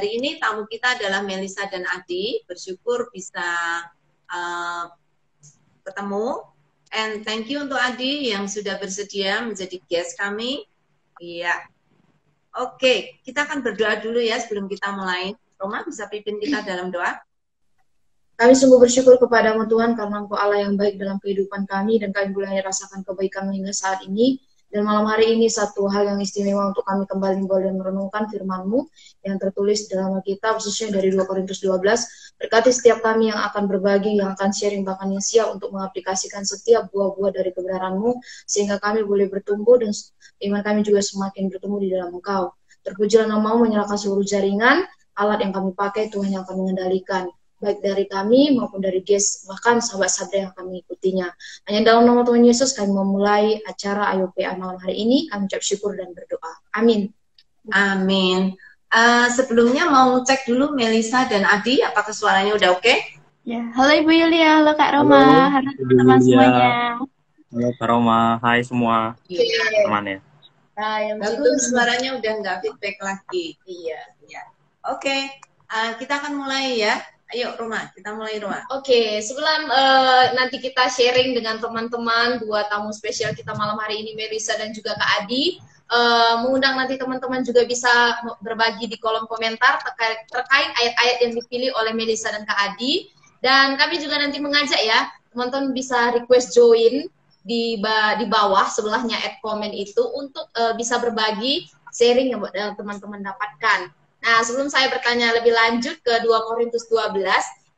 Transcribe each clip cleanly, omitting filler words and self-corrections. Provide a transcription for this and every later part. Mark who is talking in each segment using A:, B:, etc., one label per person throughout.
A: hari ini tamu kita adalah Melisa dan Adi. Bersyukur bisa ketemu. And thank you untuk Adi yang sudah bersedia menjadi guest kami. Iya. Oke, kita akan berdoa dulu ya sebelum kita mulai. Roma bisa pimpin kita dalam doa?
B: Kami sungguh bersyukur kepadamu Tuhan karena Engkau Allah yang baik dalam kehidupan kami dan kami boleh rasakan kebaikan hingga saat ini. Dan malam hari ini satu hal yang istimewa untuk kami kembali boleh merenungkan firman-Mu yang tertulis dalam Alkitab khususnya dari 2 Korintus 12. Berkati setiap kami yang akan berbagi, yang akan sharing, bahkan yang siap untuk mengaplikasikan setiap buah-buah dari kebenaran-Mu sehingga kami boleh bertumbuh dan iman kami juga semakin bertumbuh di dalam Engkau. Terpujilah nama-Mu, menyerahkan seluruh jaringan, alat yang kami pakai, Tuhan yang akan mengendalikan. Baik dari kami maupun dari guest, bahkan sahabat-sahabat yang akan mengikutinya. Hanya dalam nama Tuhan Yesus kami memulai acara AYOPA malam hari ini. Kami ucap syukur dan berdoa. Amin.
A: Amin. Sebelumnya mau cek dulu Melisa dan Adi, apakah suaranya udah oke?
C: Ya, halo Ibu Yulia, halo Kak Roma, halo teman-teman semuanya.
D: Halo Kak Roma, hai semua teman ya.
A: Bagus, suaranya udah nggak feedback lagi. Iya. Oke, kita akan mulai ya. Ayo Roma, kita mulai Roma.
B: Oke, sebelum nanti kita sharing dengan teman-teman, dua tamu spesial kita malam hari ini, Melisa dan juga Kak Adi, mengundang nanti teman-teman juga bisa berbagi di kolom komentar terkait ayat-ayat yang dipilih oleh Melisa dan Kak Adi. Dan kami juga nanti mengajak ya, teman-teman bisa request join di bawah sebelahnya @comment itu untuk bisa berbagi sharing yang teman-teman dapatkan. Nah, sebelum saya bertanya lebih lanjut ke 2 Korintus 12,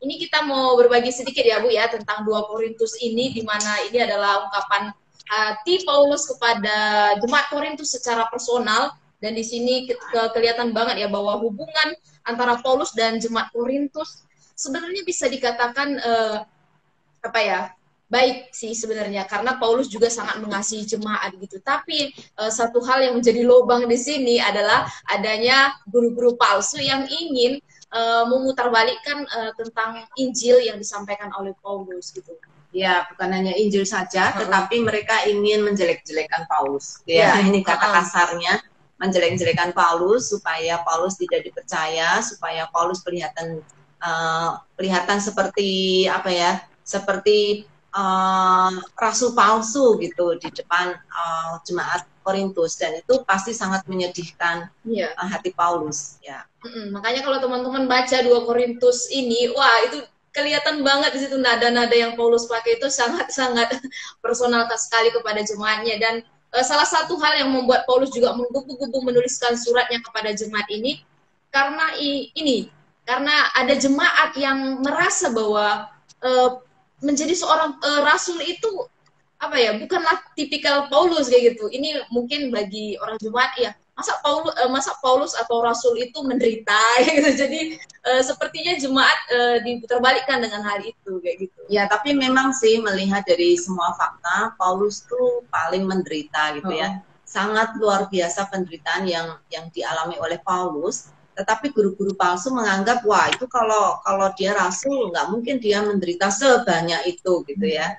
B: ini kita mau berbagi sedikit ya Bu ya tentang 2 Korintus ini, di mana ini adalah ungkapan hati Paulus kepada jemaat Korintus secara personal, dan di sini kelihatan banget ya bahwa hubungan antara Paulus dan jemaat Korintus sebenarnya bisa dikatakan baik sih sebenarnya, karena Paulus juga sangat mengasihi jemaat gitu. Tapi satu hal yang menjadi lubang di sini adalah adanya guru-guru palsu yang ingin memutarbalikkan tentang Injil yang disampaikan oleh Paulus gitu.
A: Ya, bukan hanya Injil saja, tetapi mereka ingin menjelek-jelekan Paulus. Ya, ini kata kasarnya, menjelek-jelekan Paulus supaya Paulus tidak dipercaya, supaya Paulus kelihatan seperti seperti rasul palsu gitu di depan jemaat Korintus, dan itu pasti sangat menyedihkan hati Paulus ya.
B: Makanya kalau teman-teman baca 2 Korintus ini, wah itu kelihatan banget di situ nada-nada yang Paulus pakai itu sangat-sangat personal sekali kepada jemaatnya. Dan salah satu hal yang membuat Paulus juga menggebu-gebu menuliskan suratnya kepada jemaat ini karena ada jemaat yang merasa bahwa menjadi seorang rasul itu bukanlah tipikal Paulus kayak gitu. Ini mungkin bagi orang jemaat ya, masa Paulus atau rasul itu menderita gitu. Jadi sepertinya jemaat diputarbalikkan dengan hal itu kayak gitu.
A: Ya, tapi memang sih melihat dari semua fakta, Paulus tuh paling menderita gitu ya. Sangat luar biasa penderitaan yang dialami oleh Paulus. Tetapi guru-guru palsu menganggap, wah itu kalau dia rasul nggak mungkin dia menderita sebanyak itu gitu ya.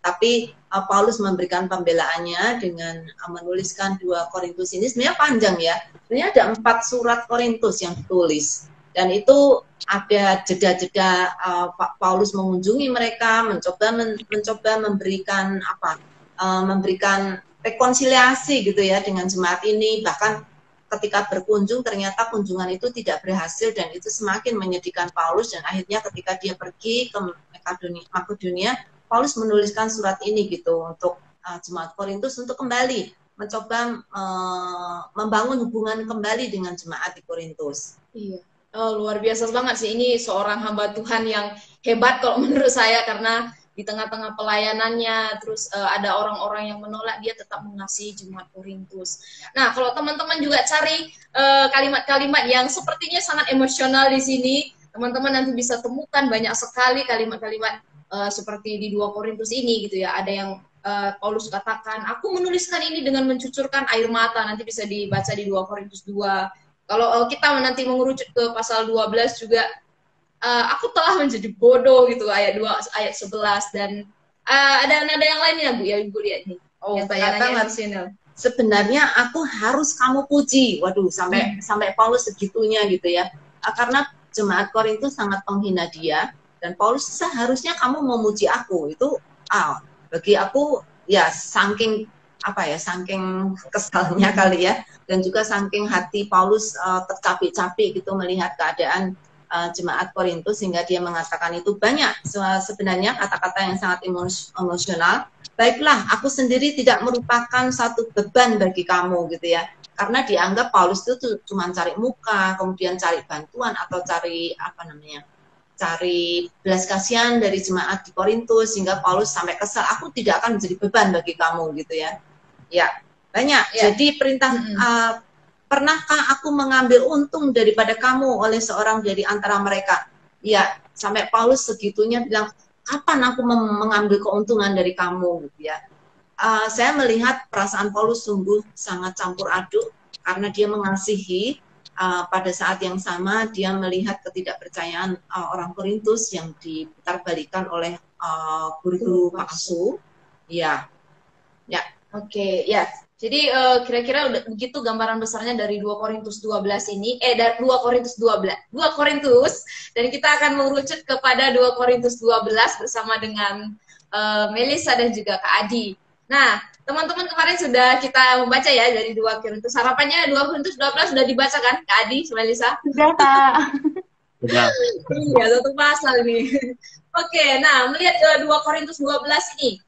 A: Tapi Paulus memberikan pembelaannya dengan menuliskan 2 Korintus ini. Sebenarnya panjang ya. Sebenarnya ada 4 surat Korintus yang ditulis, dan itu ada jeda-jeda Paulus mengunjungi mereka, mencoba memberikan memberikan rekonsiliasi gitu ya dengan jemaat ini. Bahkan ketika berkunjung ternyata kunjungan itu tidak berhasil, dan itu semakin menyedihkan Paulus. Dan akhirnya ketika dia pergi ke Makedonia, Paulus menuliskan surat ini gitu untuk jemaat Korintus untuk kembali mencoba membangun hubungan kembali dengan jemaat di Korintus.
B: Iya, luar biasa banget sih, ini seorang hamba Tuhan yang hebat kalau menurut saya, karena di tengah-tengah pelayanannya, terus ada orang-orang yang menolak, dia tetap mengasihi jemaat Korintus. Nah, kalau teman-teman juga cari kalimat-kalimat yang sepertinya sangat emosional di sini, teman-teman nanti bisa temukan banyak sekali kalimat-kalimat seperti di 2 Korintus ini gitu ya. Ada yang Paulus katakan, aku menuliskan ini dengan mencucurkan air mata, nanti bisa dibaca di 2 Korintus 2. Kalau kita nanti mengerucut ke pasal 12 juga, aku telah menjadi bodoh gitu, ayat 2 ayat 11, dan ada nada yang lainnya Bu ya, Ibu lihat nih.
A: Ternyata sebenarnya aku harus kamu puji. Waduh, sampai Paulus segitunya gitu ya. Karena jemaat Korintus sangat menghina dia, dan Paulus, seharusnya kamu memuji aku. Itu bagi aku ya saking kesalnya kali ya, dan juga saking hati Paulus tercapek-capek gitu melihat keadaan jemaat Korintus, sehingga dia mengatakan itu banyak sebenarnya kata-kata yang sangat emosional. Baiklah, aku sendiri tidak merupakan satu beban bagi kamu gitu ya, karena dianggap Paulus itu cuma cari muka, kemudian cari bantuan atau cari cari belas kasihan dari jemaat di Korintus, sehingga Paulus sampai kesal, aku tidak akan menjadi beban bagi kamu gitu ya. Ya, banyak. Jadi perintah pernahkah aku mengambil untung daripada kamu oleh seorang dari antara mereka? Ya, sampai Paulus segitunya bilang, kapan aku mengambil keuntungan dari kamu gitu ya. Saya melihat perasaan Paulus sungguh sangat campur aduk, karena dia mengasihi, pada saat yang sama dia melihat ketidakpercayaan orang Korintus yang diputarbalikan oleh guru-guru palsu. Ya.
B: Oke, ya. Jadi kira-kira udah begitu gambaran besarnya dari 2 Korintus 12 ini, dari 2 Korintus 12, 2 Korintus, dan kita akan mengerucut kepada 2 Korintus 12 bersama dengan Melissa dan juga Kak Adi. Nah, teman-teman kemarin sudah kita membaca ya dari 2 Korintus. Harapannya 2 Korintus 12 sudah dibaca kan, Kak Adi, Melissa?
C: Sudah, Kak.
B: Sudah. Iya, satu pasal nih. Oke, nah melihat 2 Korintus 12 ini,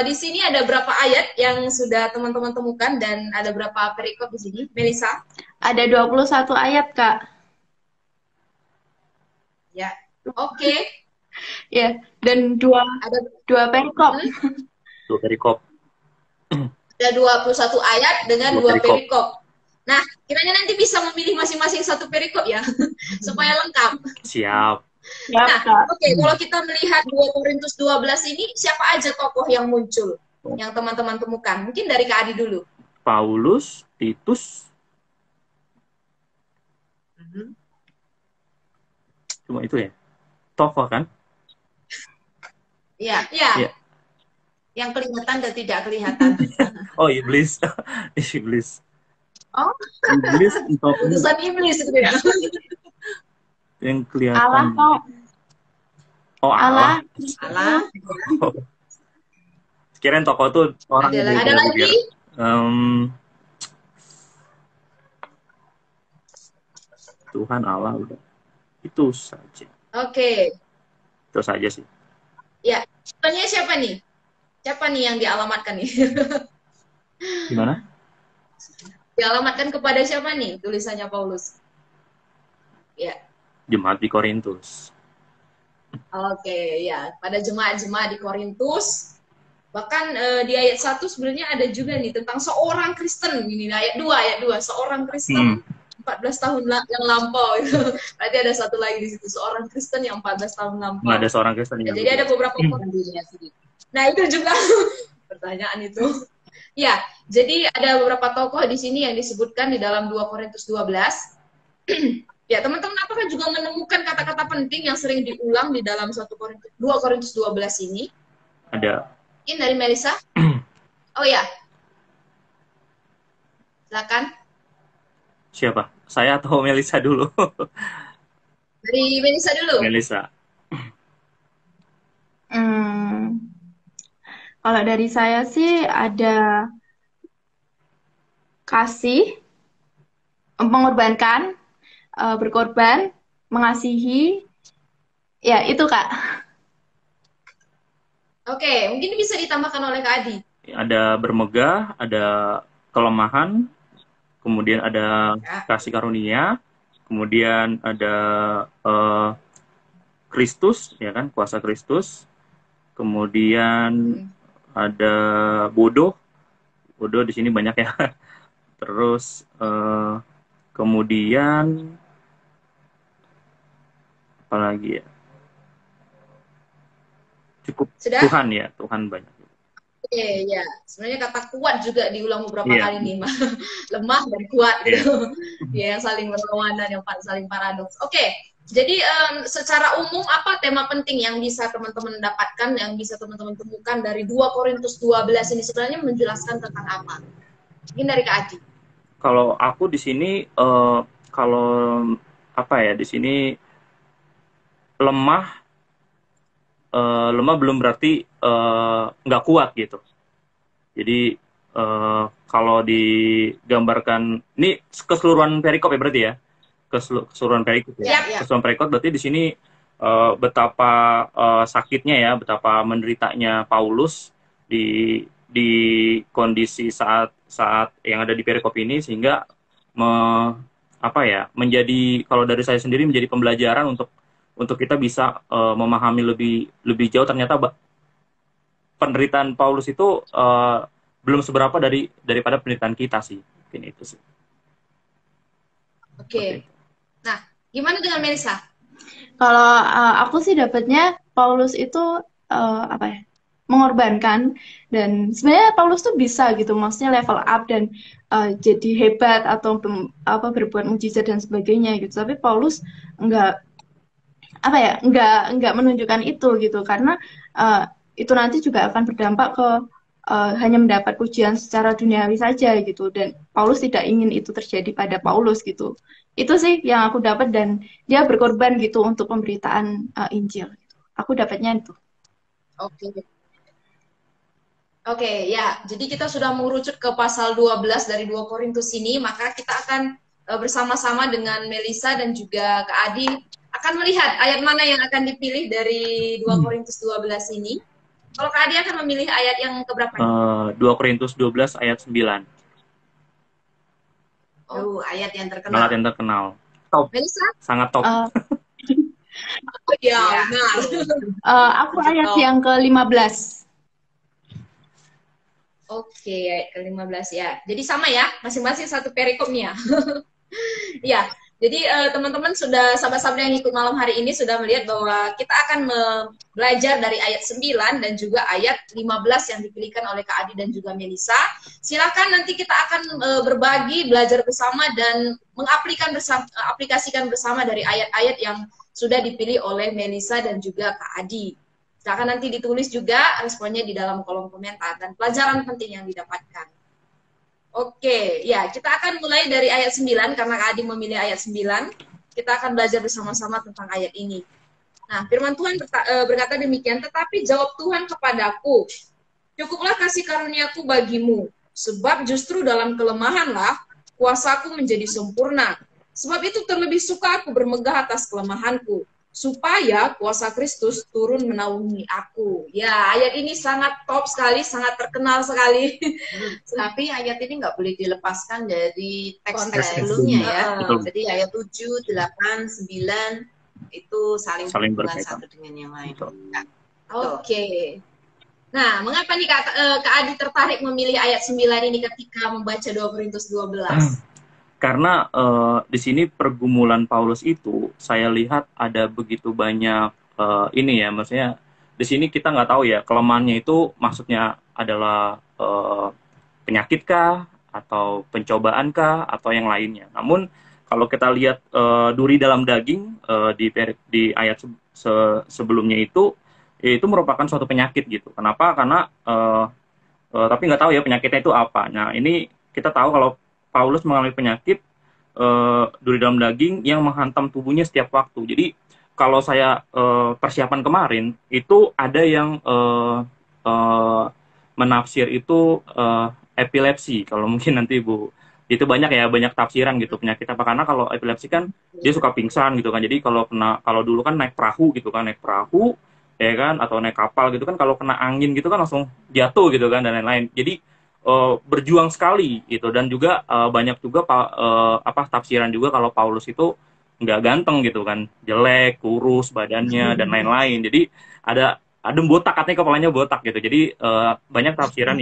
B: di sini ada berapa ayat yang sudah teman-teman temukan dan ada berapa perikop di sini, Melissa?
C: Ada 21 ayat, Kak.
B: Ya, oke.
C: Ya, dan dua perikop.
D: 2 perikop.
B: Ada 21 ayat dengan 2 perikop. Nah, kiranya nanti bisa memilih masing-masing 1 perikop ya, supaya lengkap.
D: Siap.
B: Nah, oke, kalau kita melihat 2 Korintus 12 ini, siapa aja tokoh yang muncul, yang teman-teman temukan? Mungkin dari Kak Adi dulu.
D: Paulus, Titus. Cuma itu ya? Tokoh kan?
A: Iya. Yang kelihatan dan tidak kelihatan.
D: Oh, iblis. Iblis.
A: Oh.
D: Iblis.
B: Utusan iblis itu ya.
D: Yang kelihatan.
C: Allah, Kak.
D: Oh, Allah.
A: Oh.
D: Kirain tokoh tuh orang.
B: Ada lagi?
D: Tuhan, Allah, udah. Itu saja.
B: Oke.
D: Itu saja sih.
B: Ya, contohnya siapa nih? Siapa nih yang dialamatkan nih?
D: Gimana?
B: Dialamatkan kepada siapa nih tulisannya Paulus? Ya.
D: Jemaat di Korintus.
B: Oke, ya. Pada jemaat-jemaat di Korintus. Bahkan di ayat 1 sebenarnya ada juga nih tentang seorang Kristen. Ini ayat 2. Seorang Kristen 14 tahun yang lampau. Berarti ada satu lagi di situ. Seorang Kristen yang 14 tahun lampau.
D: Nggak ada seorang Kristen yang
B: jadi ada beberapa orang dunia sendiri. Nah, itu juga pertanyaan itu. Ya, jadi ada beberapa tokoh di sini yang disebutkan di dalam 2 Korintus 12. Ya, teman-teman apakah juga menemukan kata-kata penting yang sering diulang di dalam 2 Korintus 12 ini?
D: Ada.
B: Ini dari Melissa. Oh ya. Silakan.
D: Siapa? Saya atau Melissa dulu?
B: Dari Melissa dulu.
D: Melissa.
C: Kalau dari saya sih ada kasih, mengorbankan, berkorban, mengasihi, ya itu Kak.
B: Oke, mungkin bisa ditambahkan oleh Kak Adi.
D: Ada bermegah, ada kelemahan, kemudian ada kasih karunia, kemudian ada Kristus, ya kan, kuasa Kristus, kemudian ada bodoh di sini banyak ya. Terus kemudian apa lagi ya? Cukup. Sudah? Tuhan ya, Tuhan banyak.
B: Oke, ya. Sebenarnya kata kuat juga diulang beberapa kali nih, lemah dan kuat gitu. Ya, yang saling berlawanan, yang saling paradoks. Oke, jadi secara umum apa tema penting yang bisa teman-teman dapatkan, yang bisa teman-teman temukan dari 2 Korintus 12 ini sebenarnya menjelaskan tentang apa? Mungkin dari Kak Adi.
D: Kalau aku di sini kalau apa ya, di sini lemah lemah belum berarti nggak kuat gitu. Jadi kalau digambarkan ini keseluruhan perikop ya berarti ya, keseluruhan perikop ya.
B: Iya.
D: Keseluruhan perikop berarti di sini betapa sakitnya ya, betapa menderitanya Paulus di kondisi saat yang ada di perikop ini, sehingga apa ya, menjadi, kalau dari saya sendiri, menjadi pembelajaran untuk kita bisa memahami lebih jauh. Ternyata penderitaan Paulus itu belum seberapa daripada penderitaan kita sih, mungkin itu sih.
B: Oke. Nah, gimana dengan Melisa?
C: Kalau aku sih dapatnya Paulus itu apa ya, mengorbankan, dan sebenarnya Paulus tuh bisa gitu, maksudnya level up dan jadi hebat atau berbuat mujizat dan sebagainya gitu. Tapi Paulus enggak, apa ya, enggak menunjukkan itu gitu, karena itu nanti juga akan berdampak ke hanya mendapat pujian secara duniawi saja gitu, dan Paulus tidak ingin itu terjadi pada Paulus gitu. Itu sih yang aku dapat, dan dia berkorban gitu untuk pemberitaan Injil gitu. Aku dapatnya itu.
B: Oke, ya. Jadi kita sudah mengerucut ke pasal 12 dari 2 Korintus ini, maka kita akan bersama-sama dengan Melisa dan juga Kak Adi akan melihat ayat mana yang akan dipilih dari 2 Korintus 12 ini. Kalau Kak Adi akan memilih ayat yang keberapa?
D: 2 Korintus 12 ayat 9.
A: Ayat yang terkenal.
D: Ayat yang terkenal. Top.
B: Melisa?
D: Sangat top.
B: Ya, benar.
C: Aku ayat yang ke-15.
B: Oke, ayat ke-15 ya. Jadi sama ya, masing-masing satu perikopnya. Ya, jadi teman-teman sudah, sahabat-sahabat yang ikut malam hari ini sudah melihat bahwa kita akan belajar dari ayat 9 dan juga ayat 15 yang dipilihkan oleh Kak Adi dan juga Melisa. Silakan nanti kita akan berbagi, belajar bersama dan aplikasikan bersama dari ayat-ayat yang sudah dipilih oleh Melisa dan juga Kak Adi. Silakan nanti ditulis juga responnya di dalam kolom komentar dan pelajaran penting yang didapatkan. Oke, ya, kita akan mulai dari ayat 9 karena Kak Adi memilih ayat 9. Kita akan belajar bersama-sama tentang ayat ini. Nah, firman Tuhan berkata demikian, tetapi jawab Tuhan kepadaku, cukuplah kasih karuniaku bagimu, sebab justru dalam kelemahanlah kuasaku menjadi sempurna. Sebab itu terlebih suka aku bermegah atas kelemahanku, supaya kuasa Kristus turun menaungi aku. Ya, ayat ini sangat top sekali, sangat terkenal sekali.
A: Tapi ayat ini nggak boleh dilepaskan dari teks-teks sebelumnya ya. Jadi ayat 7, 8, 9 itu saling berhubungan satu dengan yang lain. Ya.
B: Oke. Nah, mengapa nih Kak Adi tertarik memilih ayat 9 ini ketika membaca 2 Korintus 12?
D: Karena di sini pergumulan Paulus itu saya lihat ada begitu banyak ini ya, maksudnya di sini kita nggak tahu ya kelemahannya itu maksudnya adalah penyakitkah atau pencobaankah atau yang lainnya. Namun kalau kita lihat duri dalam daging di ayat sebelumnya itu merupakan suatu penyakit gitu. Kenapa? Karena tapi nggak tahu ya penyakitnya itu apa. Nah ini kita tahu kalau Paulus mengalami penyakit duri dalam daging yang menghantam tubuhnya setiap waktu. Jadi kalau saya persiapan kemarin itu ada yang menafsir itu epilepsi. Kalau mungkin nanti Bu, itu banyak ya, banyak tafsiran gitu penyakit apa. Karena kalau epilepsi kan dia suka pingsan gitu kan. Jadi kalau dulu kan naik perahu gitu kan, naik perahu ya kan, atau naik kapal gitu kan, kalau kena angin gitu kan langsung jatuh gitu kan dan lain-lain. Jadi berjuang sekali gitu, dan juga banyak juga tafsiran juga kalau Paulus itu nggak ganteng gitu kan, jelek, kurus badannya dan lain-lain. Jadi ada botak, katanya kepalanya botak gitu. Jadi banyak tafsiran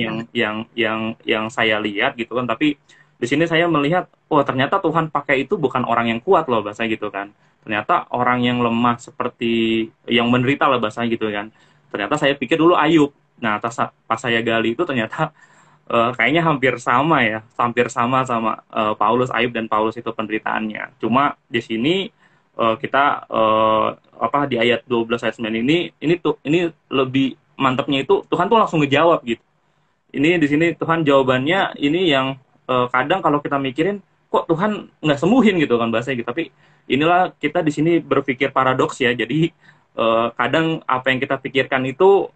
D: yang saya lihat gitu kan. Tapi di sini saya melihat, ternyata Tuhan pakai itu bukan orang yang kuat loh bahasa gitu kan. Ternyata orang yang lemah seperti yang menderita lah bahasa gitu kan. Ternyata saya pikir dulu Ayub. Nah pas saya gali itu ternyata kayaknya hampir sama ya, hampir sama Paulus, Ayub dan Paulus itu penderitaannya. Cuma di sini kita di ayat 12 ayat 9 ini lebih mantapnya itu Tuhan tuh langsung ngejawab gitu. Ini di sini Tuhan jawabannya ini yang kadang kalau kita mikirin kok Tuhan nggak sembuhin gitu kan bahasanya gitu. Tapi inilah kita di sini berpikir paradoks ya. Jadi kadang apa yang kita pikirkan itu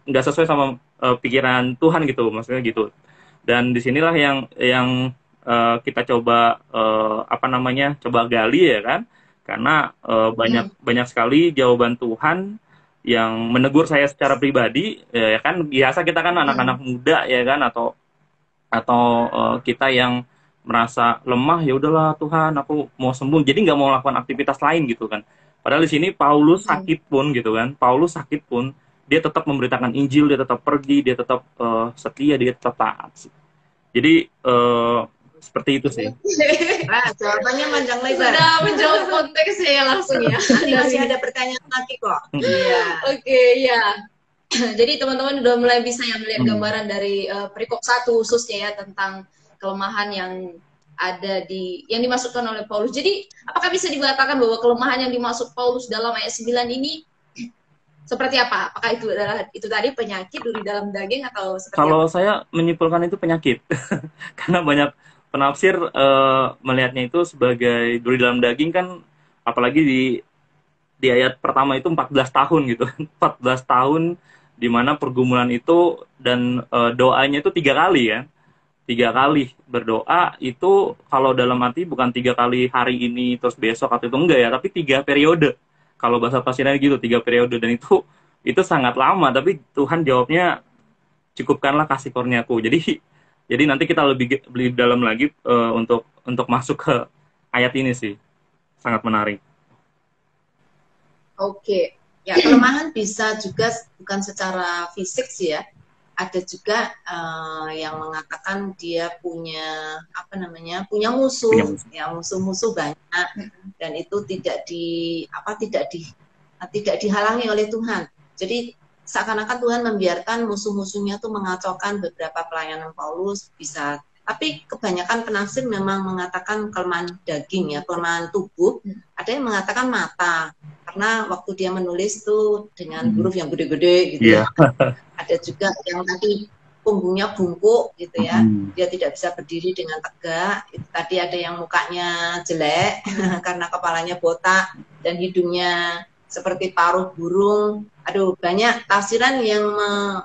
D: nggak sesuai sama pikiran Tuhan gitu, maksudnya gitu. Dan disinilah yang kita coba apa namanya, coba gali ya kan, karena banyak sekali jawaban Tuhan yang menegur saya secara pribadi ya kan. Biasa kita kan anak-anak muda ya kan, atau kita yang merasa lemah, ya udahlah Tuhan aku mau sembuh, jadi nggak mau melakukan aktivitas lain gitu kan. Padahal di sini Paulus sakit pun gitu kan, Paulus sakit pun dia tetap memberitakan Injil, dia tetap pergi, dia tetap setia, dia tetap taat. Jadi seperti itu sih.
A: Nah, jawabannya panjang lebar.
B: Sudah menjawab konteksnya ya langsung ya.
A: Nanti masih ada pertanyaan lagi kok. Iya.
B: Oke, ya. Jadi teman-teman udah mulai bisa ya melihat gambaran dari perikop 1 khususnya ya tentang kelemahan yang ada yang dimasukkan oleh Paulus. Jadi apakah bisa dikatakan bahwa kelemahan yang dimaksud Paulus dalam ayat 9 ini seperti apa? Apakah itu adalah tadi penyakit duri dalam daging atau seperti
D: Kalau
B: apa?
D: saya menyimpulkan itu penyakit. Karena banyak penafsir melihatnya itu sebagai duri dalam daging kan, apalagi di ayat pertama itu 14 tahun gitu. 14 tahun di mana pergumulan itu, dan doanya itu 3 kali kan. 3 kali berdoa itu, kalau dalam arti bukan 3 kali hari ini terus besok atau itu enggak ya, tapi 3 periode. Kalau bahasa pasirnya gitu, 3 periode, dan itu sangat lama, tapi Tuhan jawabnya cukupkanlah kasih kurniaku. Jadi nanti kita lebih dalam lagi untuk masuk ke ayat ini sih. Sangat menarik.
A: Oke. Ya, kelemahan bisa juga bukan secara fisik sih ya. Ada juga yang mengatakan dia punya punya musuh, ya musuh-musuh banyak, dan itu tidak dihalangi oleh Tuhan. Jadi seakan-akan Tuhan membiarkan musuh-musuhnya tuh mengacaukan beberapa pelayanan Paulus bisa. Tapi kebanyakan penafsir memang mengatakan kelemahan daging ya, kelemahan tubuh. Ada yang mengatakan mata, karena waktu dia menulis tuh dengan huruf yang gede-gede gitu ya. Ada juga yang tadi punggungnya bungkuk gitu ya, dia tidak bisa berdiri dengan tegak. Itu tadi ada yang mukanya jelek karena kepalanya botak dan hidungnya seperti paruh burung. Aduh, banyak tafsiran yang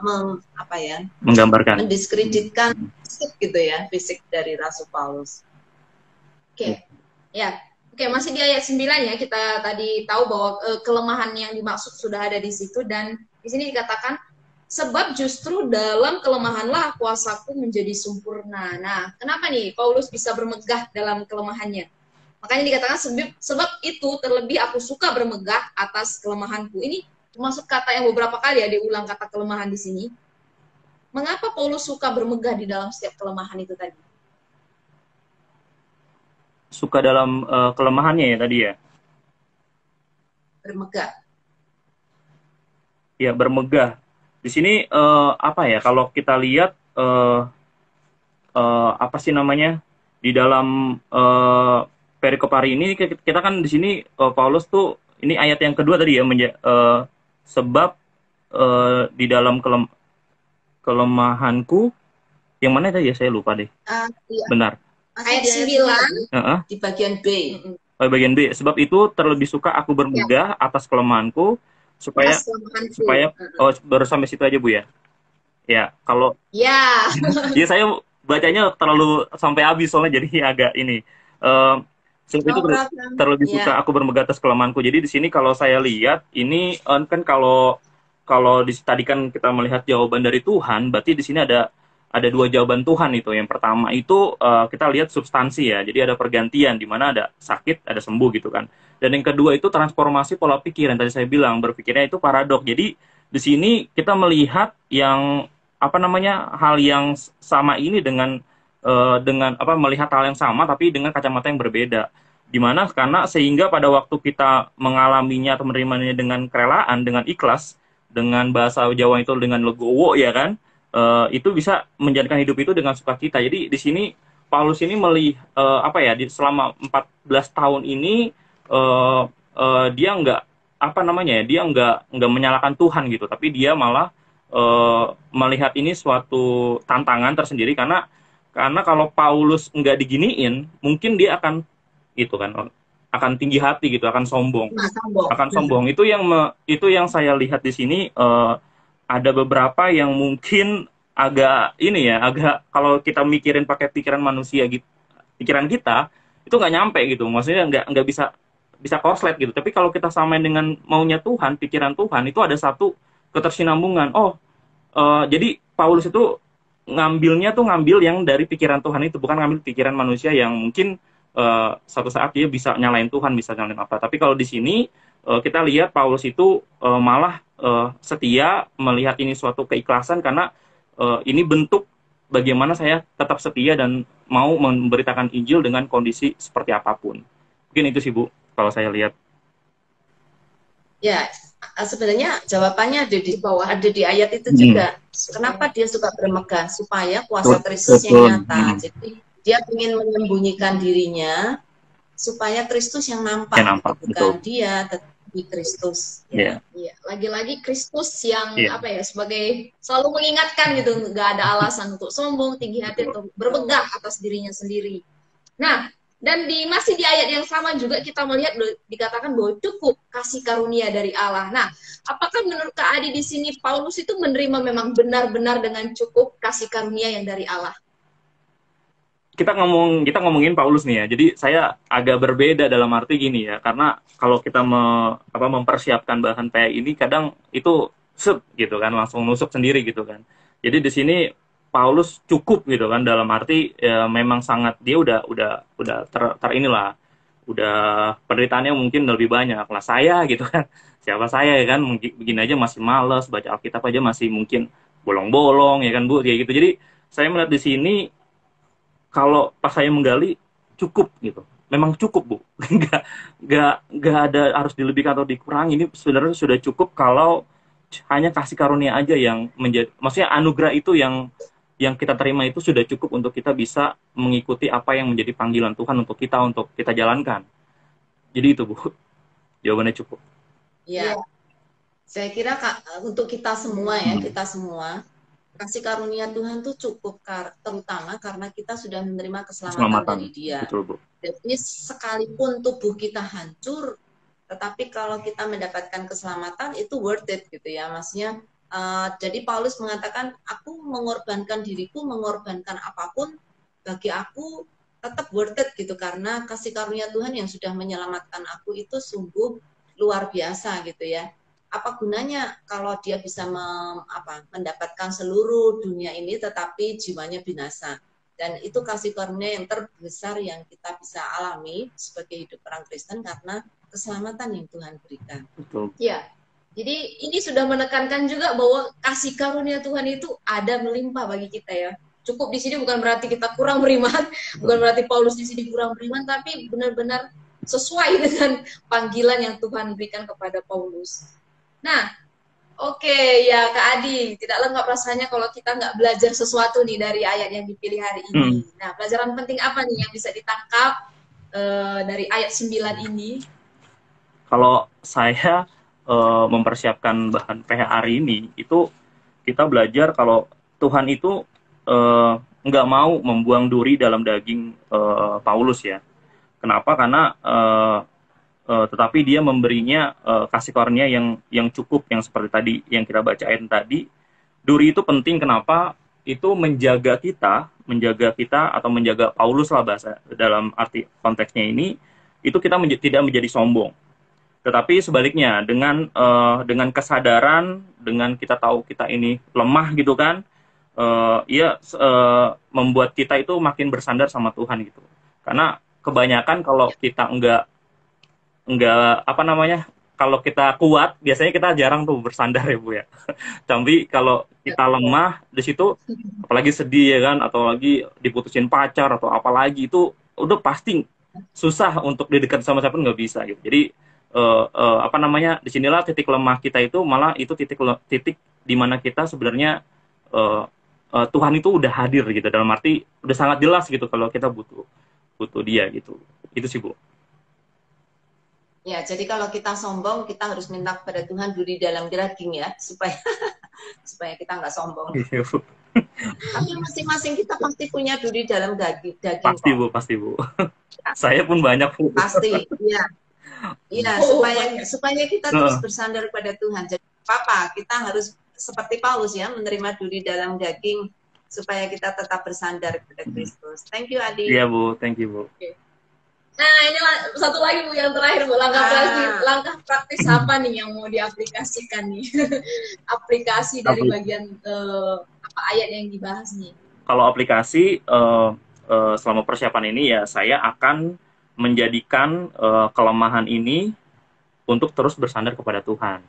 D: menggambarkan,
A: mendiskreditkan fisik gitu ya, fisik dari Rasul Paulus.
B: Oke. Ya. Oke, masih di ayat 9 ya, kita tadi tahu bahwa kelemahan yang dimaksud sudah ada di situ, dan di sini dikatakan sebab justru dalam kelemahanlah kuasaku menjadi sempurna. Nah, kenapa nih Paulus bisa bermegah dalam kelemahannya? Makanya dikatakan sebab itu terlebih aku suka bermegah atas kelemahanku. Ini termasuk kata yang beberapa kali ya diulang, kata kelemahan di sini. Mengapa Paulus suka bermegah di dalam setiap kelemahan itu tadi?
D: Suka dalam kelemahannya ya tadi ya?
A: Bermegah.
D: Ya, bermegah. Di sini kalau kita lihat di dalam perikop hari ini, kita kan di sini Paulus tuh, ini ayat yang kedua tadi ya, sebab di dalam kelemahanku, yang mana tadi ya, saya lupa deh.
A: Iya.
D: Benar.
B: Ayat 9
A: di bagian B.
D: Bagian B, sebab itu terlebih suka aku bermegah atas kelemahanku, supaya baru sampai situ aja Bu ya. Ya, kalau ya saya bacanya terlalu sampai habis soalnya, jadi agak ini. Sebab itu terlebih suka aku bermegah atas kelemahanku. Jadi di sini kalau saya lihat ini kan, kalau tadi kan kita melihat jawaban dari Tuhan, berarti di sini ada 2 jawaban Tuhan itu. Yang pertama itu kita lihat substansi ya, jadi ada pergantian di mana ada sakit, ada sembuh gitu kan. Dan yang kedua itu transformasi pola pikir, yang tadi saya bilang berpikirnya itu paradok. Jadi di sini kita melihat yang hal yang sama ini dengan melihat hal yang sama tapi dengan kacamata yang berbeda. Dimana karena sehingga pada waktu kita mengalaminya atau menerimanya dengan kerelaan, dengan ikhlas, dengan bahasa Jawa itu dengan legowo ya kan, itu bisa menjadikan hidup itu dengan sukacita. Jadi di sini Paulus ini selama 14 tahun ini dia nggak menyalahkan Tuhan gitu, tapi dia malah melihat ini suatu tantangan tersendiri, karena Karena kalau Paulus nggak diginiin, mungkin dia akan gitu kan, akan tinggi hati gitu, akan sombong,
A: Nah, sombong.
D: akan sombong. Itu yang saya lihat di sini. Ada beberapa yang mungkin agak ini ya, agak kalau kita mikirin pakai pikiran manusia gitu, pikiran kita itu nggak nyampe gitu. Maksudnya nggak bisa bisa korslet gitu. Tapi kalau kita samain dengan maunya Tuhan, pikiran Tuhan, itu ada satu ketersinambungan. Jadi Paulus itu ngambilnya tuh ngambil yang dari pikiran Tuhan itu, bukan ngambil pikiran manusia yang mungkin suatu saat dia bisa nyalain Tuhan, bisa nyalain apa. Tapi kalau di sini kita lihat Paulus itu malah setia, melihat ini suatu keikhlasan karena ini bentuk bagaimana saya tetap setia dan mau memberitakan Injil dengan kondisi seperti apapun. Mungkin itu sih Bu, kalau saya lihat.
A: Ya, sebenarnya jawabannya ada di bawah, ada di ayat itu juga. Kenapa dia suka bermegah? Supaya kuasa Kristus yang nyata. Jadi dia ingin menyembunyikan dirinya supaya Kristus yang nampak, bukan betul. Dia, tetapi Kristus.
B: Iya. Lagi-lagi Kristus yang apa ya, sebagai selalu mengingatkan gitu, nggak ada alasan untuk sombong, tinggi hati atau bermegah atas dirinya sendiri. Nah, dan masih di ayat yang sama juga kita melihat dikatakan bahwa cukup kasih karunia dari Allah. Nah, apakah menurut Kak Adi di sini Paulus itu menerima memang benar-benar dengan cukup kasih karunia yang dari Allah?
D: Kita ngomongin Paulus nih ya. Jadi saya agak berbeda dalam arti gini ya, karena kalau kita mempersiapkan bahan PA ini kadang itu gitu kan, langsung nusuk sendiri gitu kan. Jadi di sini Paulus cukup gitu kan, dalam arti ya, memang sangat dia udah inilah, udah penderitaannya mungkin lebih banyak lah saya gitu kan. Siapa saya ya kan, begini aja masih males, baca Alkitab aja masih mungkin bolong-bolong ya kan Bu, kayak gitu. Jadi saya melihat di sini kalau pas saya menggali cukup gitu, memang cukup Bu, nggak ada harus dilebihkan atau dikurangi. Ini sebenarnya sudah cukup kalau hanya kasih karunia aja yang menjadi, maksudnya anugerah itu yang kita terima itu sudah cukup untuk kita bisa mengikuti apa yang menjadi panggilan Tuhan untuk kita jalankan. Jadi itu Bu, jawabannya cukup.
A: Ya, saya kira untuk kita semua ya, kita semua kasih karunia Tuhan tuh cukup, terutama karena kita sudah menerima keselamatan dari Dia.
D: Betul, Bu.
A: Jadi sekalipun tubuh kita hancur, tetapi kalau kita mendapatkan keselamatan itu worth it gitu ya, maksudnya. Jadi Paulus mengatakan, aku mengorbankan diriku, mengorbankan apapun, bagi aku tetap worth it gitu, karena kasih karunia Tuhan yang sudah menyelamatkan aku itu sungguh luar biasa gitu ya. Apa gunanya kalau dia bisa mendapatkan seluruh dunia ini tetapi jiwanya binasa. Dan itu kasih karunia yang terbesar yang kita bisa alami sebagai hidup orang Kristen karena keselamatan yang Tuhan berikan.
D: Betul.
B: Ya. Jadi ini sudah menekankan juga bahwa kasih karunia Tuhan itu ada melimpah bagi kita ya. Cukup di sini bukan berarti kita kurang beriman, bukan berarti Paulus di sini kurang beriman, tapi benar-benar sesuai dengan panggilan yang Tuhan berikan kepada Paulus. Nah, oke, ya Kak Adi, tidak lengkap rasanya kalau kita nggak belajar sesuatu nih dari ayat yang dipilih hari ini. Nah, pelajaran penting apa nih yang bisa ditangkap dari ayat 9 ini?
D: Kalau saya mempersiapkan bahan PH hari ini, itu kita belajar kalau Tuhan itu nggak mau membuang duri dalam daging Paulus ya. Kenapa? Karena tetapi dia memberinya kasih karunia yang cukup, yang seperti tadi yang kita bacain tadi. Duri itu penting, kenapa? Itu menjaga kita atau menjaga Paulus lah bahasa dalam arti konteksnya ini, itu kita tidak menjadi sombong. Tetapi sebaliknya, dengan kesadaran, dengan kita tahu kita ini lemah gitu kan, membuat kita itu makin bersandar sama Tuhan gitu. Karena kebanyakan kalau kita enggak kalau kita kuat, biasanya kita jarang tuh bersandar ya Bu ya. Tapi kalau kita lemah di situ, apalagi sedih ya kan, atau lagi diputusin pacar atau apalagi, itu udah pasti susah untuk didekat sama siapa, nggak bisa gitu. Jadi disinilah titik lemah kita itu, malah itu titik di mana kita sebenarnya Tuhan itu udah hadir gitu, dalam arti udah sangat jelas gitu kalau kita butuh dia gitu. Itu sih Bu.
A: Ya, jadi kalau kita sombong, kita harus minta kepada Tuhan duri dalam daging ya, supaya kita nggak sombong. Tapi masing-masing kita pasti punya duri dalam daging
D: Pasti
A: kok.
D: Bu, pasti Bu. Saya pun banyak Bu.
A: Pasti, iya. Iya, supaya kita terus bersandar pada Tuhan. Jadi apa? Kita harus seperti Paulus ya, menerima duri dalam daging supaya kita tetap bersandar kepada Kristus. Thank you, Adi.
D: Iya Bu, thank you Bu.
B: Okay. Nah, ini satu lagi Bu, yang terakhir Bu, langkah praktis apa nih yang mau diaplikasikan nih? Aplikasi dari bagian apa ayat yang dibahas nih?
D: Kalau aplikasi selama persiapan ini ya saya akan menjadikan kelemahan ini untuk terus bersandar kepada Tuhan.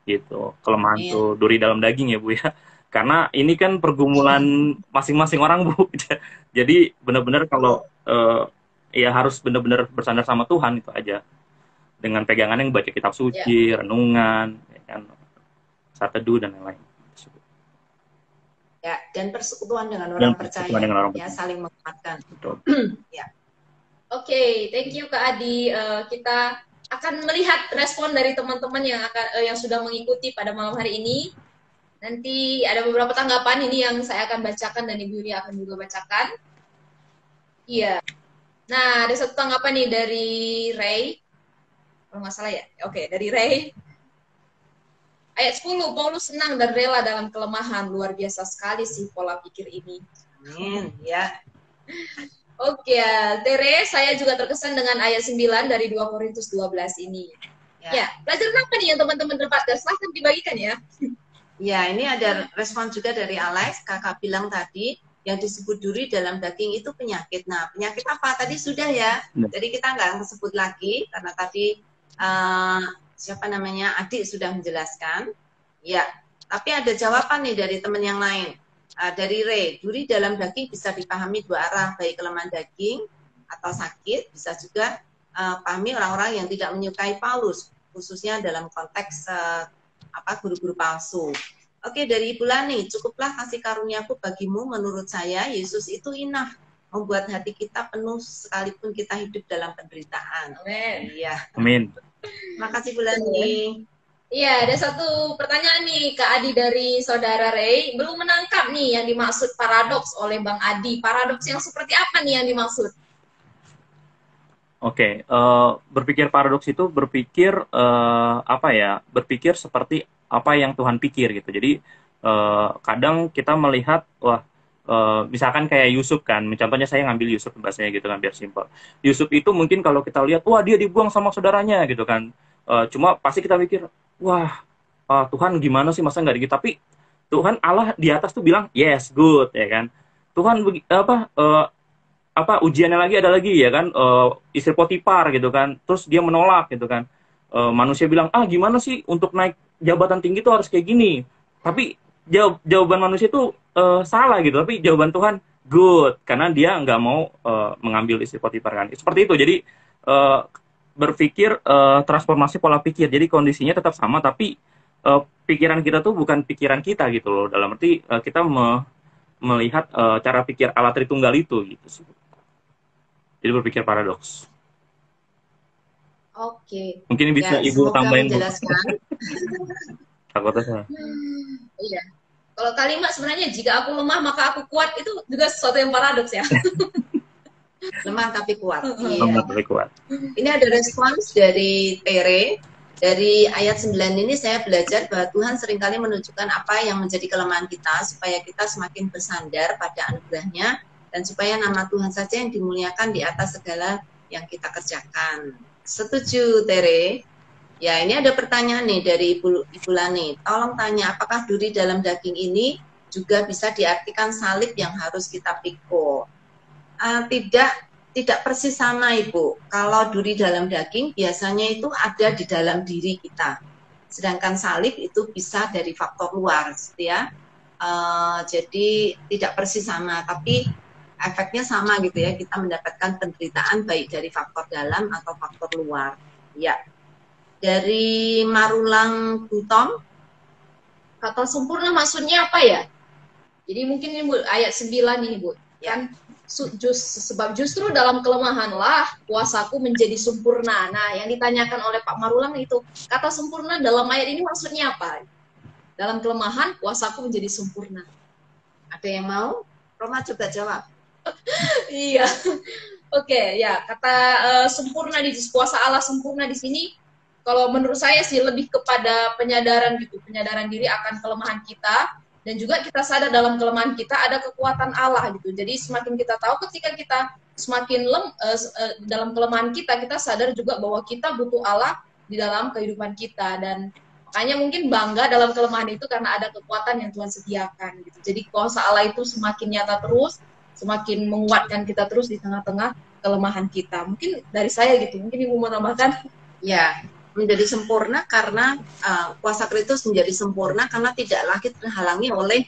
D: Gitu. Kelemahan tuh duri dalam daging ya Bu ya. Karena ini kan pergumulan masing-masing orang Bu. Jadi benar-benar kalau ya harus benar-benar bersandar sama Tuhan itu aja. Dengan pegangan yang baca kitab suci, renungan, ya kan, saat teduh dan lain-lain.
A: Ya, dan persekutuan dengan orang percaya, ya, saling menguatkan.
B: Ya. Oke, thank you Kak Adi. Kita akan melihat respon dari teman-teman yang sudah mengikuti pada malam hari ini. Nanti ada beberapa tanggapan ini yang saya akan bacakan dan Ibu Yuri akan juga bacakan. Iya. Nah, ada satu tanggapan nih dari Ray. Kalau nggak salah ya. Oke, dari Ray. Ayat 10, Paulus senang dan rela dalam kelemahan. Luar biasa sekali sih pola pikir ini.
A: Amin, ya.
B: Oke, Tere, saya juga terkesan dengan ayat 9 dari 2 Korintus 12 ini. Ya, pelajaran apa nih yang teman-teman dapat? Silahkan dibagikan ya.
A: Ya, ini ada respon juga dari Alex. Kakak bilang tadi, yang disebut duri dalam daging itu penyakit. Nah, penyakit apa? Tadi sudah ya. Jadi kita nggak sebut lagi, karena tadi siapa namanya, Adik sudah menjelaskan. Ya, tapi ada jawaban nih dari teman yang lain. Dari Ray, duri dalam daging bisa dipahami dua arah, baik kelemahan daging atau sakit, bisa juga pahami orang-orang yang tidak menyukai Paulus, khususnya dalam konteks guru-guru palsu. Oke, dari Ibu Lani, cukuplah kasih karuniaku bagimu, menurut saya Yesus itu enough, membuat hati kita penuh sekalipun kita hidup dalam penderitaan.
B: Amin.
A: Iya.
D: Amin.
A: Makasih Bu Lani.
B: Iya, ada satu pertanyaan nih Kak Adi dari Saudara Ray. Belum menangkap nih yang dimaksud paradoks oleh Bang Adi. Paradoks yang seperti apa nih yang dimaksud?
D: Oke, berpikir paradoks itu berpikir berpikir seperti apa yang Tuhan pikir gitu. Jadi kadang kita melihat misalkan kayak Yusuf kan, contohnya saya ngambil Yusuf bahasanya gitu kan biar simpel. Yusuf itu mungkin kalau kita lihat, wah dia dibuang sama saudaranya gitu kan. Cuma pasti kita mikir, wah Tuhan gimana sih masa nggak gitu? Tapi Tuhan Allah di atas tuh bilang yes good ya kan. Tuhan ujiannya lagi ada lagi ya kan, istri Potifar gitu kan, terus dia menolak gitu kan. Manusia bilang gimana sih untuk naik jabatan tinggi tuh harus kayak gini, tapi jawaban manusia itu salah gitu, tapi jawaban Tuhan good karena dia nggak mau mengambil istri Potifar kan. Seperti itu. Jadi berpikir transformasi pola pikir, jadi kondisinya tetap sama tapi pikiran kita tuh bukan pikiran kita gitu loh, dalam arti kita melihat cara pikir Allah Tritunggal itu gitu sih. Jadi berpikir paradoks.
A: Oke.
D: Mungkin bisa Ibu tambahin.
A: Takutnya
D: salah.
B: Iya. Kalau kalimat sebenarnya jika aku lemah maka aku kuat itu juga sesuatu yang paradoks ya.
A: Lemah tapi kuat.
D: Lemah tapi kuat.
A: Ini ada respons dari Tere. Dari ayat 9 ini saya belajar bahwa Tuhan seringkali menunjukkan apa yang menjadi kelemahan kita supaya kita semakin bersandar pada anugerahnya dan supaya nama Tuhan saja yang dimuliakan di atas segala yang kita kerjakan. Setuju, Tere? Ya, ini ada pertanyaan nih dari Ibu Lani. Tolong tanya, apakah duri dalam daging ini juga bisa diartikan salib yang harus kita pikul? Tidak persis sama, Ibu. Kalau duri dalam daging biasanya itu ada di dalam diri kita. Sedangkan salib itu bisa dari faktor luar, gitu ya. Jadi tidak persis sama, tapi efeknya sama gitu ya, kita mendapatkan penderitaan baik dari faktor dalam atau faktor luar. Ya. Dari Marulang Butom,
B: kata sempurna maksudnya apa ya? Jadi mungkin ini Bu, ayat 9 nih Bu. Kan sebab justru dalam kelemahanlah kuasaku menjadi sempurna. Nah, yang ditanyakan oleh Pak Marulang itu, kata sempurna dalam ayat ini maksudnya apa? Dalam kelemahan kuasaku menjadi sempurna.
A: Ada yang mau? Roma coba jawab.
B: Iya. Oke, ya, kata sempurna di kuasa Allah sempurna di sini, kalau menurut saya sih lebih kepada penyadaran gitu, penyadaran diri akan kelemahan kita, dan juga kita sadar dalam kelemahan kita ada kekuatan Allah gitu. Jadi semakin kita tahu, ketika kita semakin dalam kelemahan kita sadar juga bahwa kita butuh Allah di dalam kehidupan kita, dan makanya mungkin bangga dalam kelemahan itu karena ada kekuatan yang Tuhan sediakan gitu. Jadi kuasa Allah itu semakin nyata terus, semakin menguatkan kita terus di tengah-tengah kelemahan kita. Mungkin dari saya gitu, mungkin Ibu mau tambahkan?
A: Ya, menjadi sempurna karena kuasa Kristus menjadi sempurna karena tidak lagi terhalangi oleh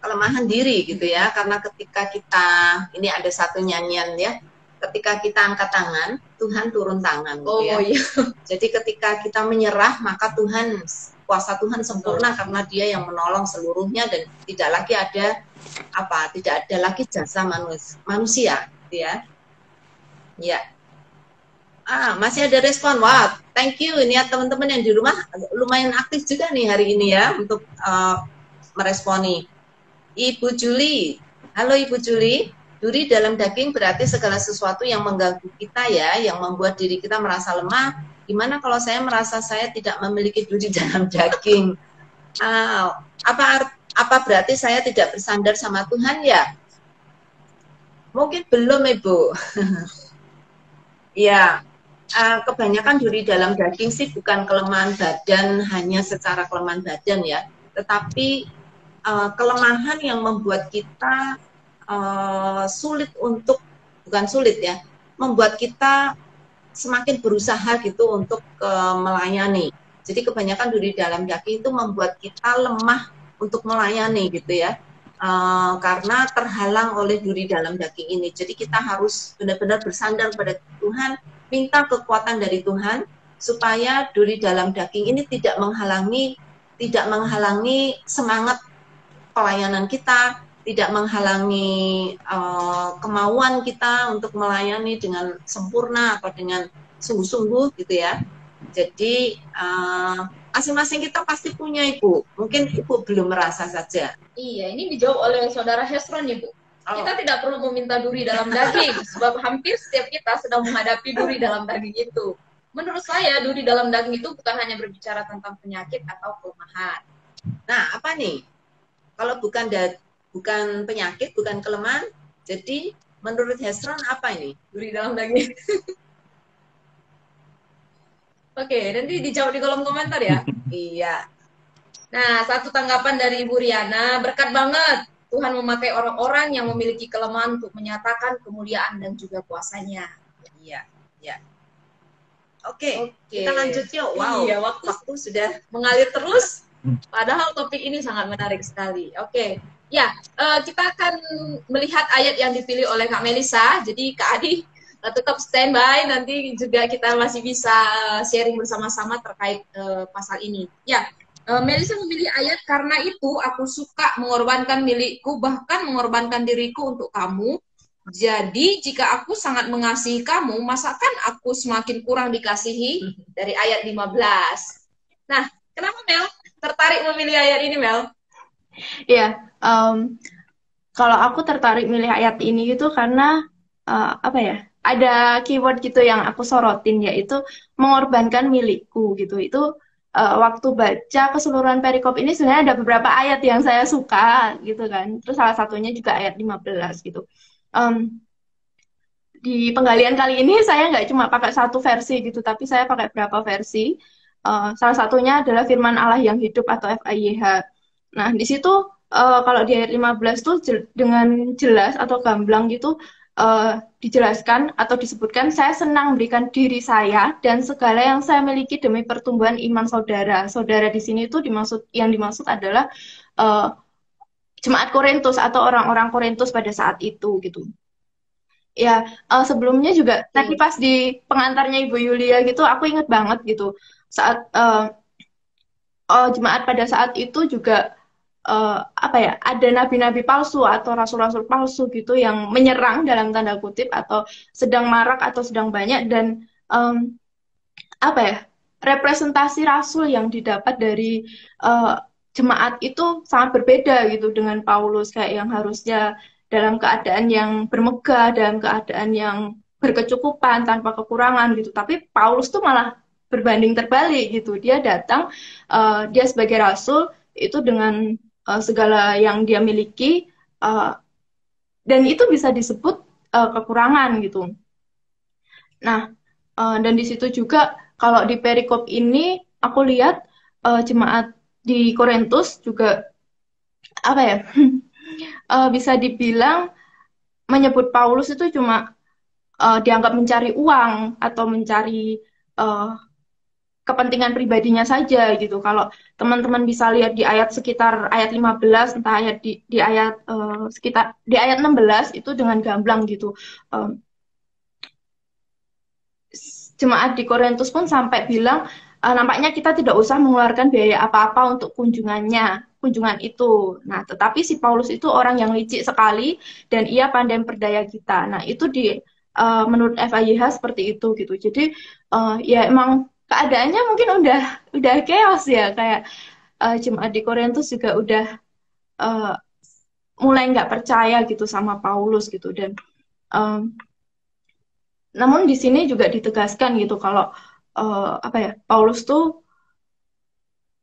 A: kelemahan diri gitu ya. Karena ketika kita, ini ada satu nyanyian ya, ketika kita angkat tangan, Tuhan turun tangan gitu ya.
B: Iya.
A: Jadi ketika kita menyerah, maka kuasa Tuhan sempurna karena Dia yang menolong seluruhnya, dan tidak lagi ada tidak ada lagi jasa manusia gitu ya. Ya. Masih ada respon. Wah, thank you. Ini ya teman-teman yang di rumah lumayan aktif juga nih hari ini ya untuk meresponi. Ibu Juli. Halo Ibu Juli. Duri dalam daging berarti segala sesuatu yang mengganggu kita ya, yang membuat diri kita merasa lemah. Gimana kalau saya merasa saya tidak memiliki duri dalam daging? Apa berarti saya tidak bersandar sama Tuhan ya? Mungkin belum Ibu. Ya, kebanyakan duri dalam daging sih bukan kelemahan badan, hanya secara kelemahan badan ya, tetapi kelemahan yang membuat kita sulit untuk, bukan sulit ya, membuat kita semakin berusaha gitu untuk melayani. Jadi kebanyakan duri dalam daging itu membuat kita lemah untuk melayani gitu ya, karena terhalang oleh duri dalam daging ini. Jadi kita harus benar-benar bersandar pada Tuhan, minta kekuatan dari Tuhan supaya duri dalam daging ini tidak menghalangi semangat pelayanan kita, tidak menghalangi kemauan kita untuk melayani dengan sempurna atau dengan sungguh-sungguh gitu ya. Jadi masing-masing kita pasti punya Ibu. Mungkin Ibu belum merasa saja.
B: Iya, ini dijawab oleh Saudara Hesron Ibu. Kita tidak perlu meminta duri dalam daging, sebab hampir setiap kita sedang menghadapi duri dalam daging itu. Menurut saya, duri dalam daging itu bukan hanya berbicara tentang penyakit atau kelemahan.
A: Nah, apa nih? Kalau bukan penyakit, bukan kelemahan, jadi menurut Hesron apa ini?
B: Duri dalam daging. Oke, nanti dijawab di kolom komentar ya.
A: Iya.
B: Nah, satu tanggapan dari Ibu Riana, berkat banget Tuhan memakai orang-orang yang memiliki kelemahan untuk menyatakan kemuliaan dan juga kuasanya.
A: Iya, ya. Oke, kita lanjut yuk. Wow,
B: iya, waktu
A: sudah
B: mengalir terus. Padahal topik ini sangat menarik sekali. Oke, ya, kita akan melihat ayat yang dipilih oleh Kak Melisa. Jadi Kak Adi tetap standby, nanti juga kita masih bisa sharing bersama-sama terkait pasal ini. Ya, Melisa memilih ayat, karena itu aku suka mengorbankan milikku, bahkan mengorbankan diriku untuk kamu. Jadi jika aku sangat mengasihi kamu, masakan aku semakin kurang dikasihi? Dari ayat 15. Nah, kenapa Mel tertarik memilih ayat ini, Mel?
C: Iya, kalau aku tertarik milih ayat ini gitu karena ada keyword gitu yang aku sorotin, yaitu mengorbankan milikku gitu. Itu waktu baca keseluruhan perikop ini sebenarnya ada beberapa ayat yang saya suka gitu kan. Terus salah satunya juga ayat 15 gitu. Di penggalian kali ini saya nggak cuma pakai satu versi gitu, tapi saya pakai beberapa versi. Salah satunya adalah firman Allah yang hidup atau FIYH. Nah, di situ kalau di ayat 15 tuh dengan jelas atau gamblang gitu dijelaskan atau disebutkan, saya senang berikan diri saya dan segala yang saya miliki demi pertumbuhan iman saudara. Saudara di sini tuh yang dimaksud adalah jemaat Korintus atau orang-orang Korintus pada saat itu gitu. Ya, sebelumnya juga tadi pas di pengantarnya Ibu Yulia gitu, aku inget banget gitu saat jemaat pada saat itu juga ada nabi-nabi palsu atau rasul-rasul palsu gitu yang menyerang dalam tanda kutip atau sedang marak atau sedang banyak, dan representasi rasul yang didapat dari jemaat itu sangat berbeda gitu dengan Paulus, kayak yang harusnya dalam keadaan yang bermegah, dalam keadaan yang berkecukupan tanpa kekurangan gitu. Tapi Paulus tuh malah berbanding terbalik gitu. Dia datang, dia sebagai rasul itu dengan segala yang dia miliki, dan itu bisa disebut kekurangan gitu. Nah, dan di situ juga kalau di perikop ini aku lihat jemaat di Korintus juga apa ya bisa dibilang menyebut Paulus itu cuma dianggap mencari uang atau mencari uh, kepentingan pribadinya saja gitu. Kalau teman-teman bisa lihat di ayat sekitar ayat 15, entah ayat di ayat sekitar di ayat 16 itu dengan gamblang gitu. Jemaat di Korintus pun sampai bilang nampaknya kita tidak usah mengeluarkan biaya apa-apa untuk kunjungan itu. Nah, tetapi si Paulus itu orang yang licik sekali dan ia pandai memperdaya kita. Nah, itu menurut FIYH seperti itu gitu. Jadi ya emang keadaannya mungkin udah chaos ya, kayak jemaat di Korintus juga udah mulai nggak percaya gitu sama Paulus gitu. Dan namun di sini juga ditegaskan gitu kalau apa ya, Paulus tuh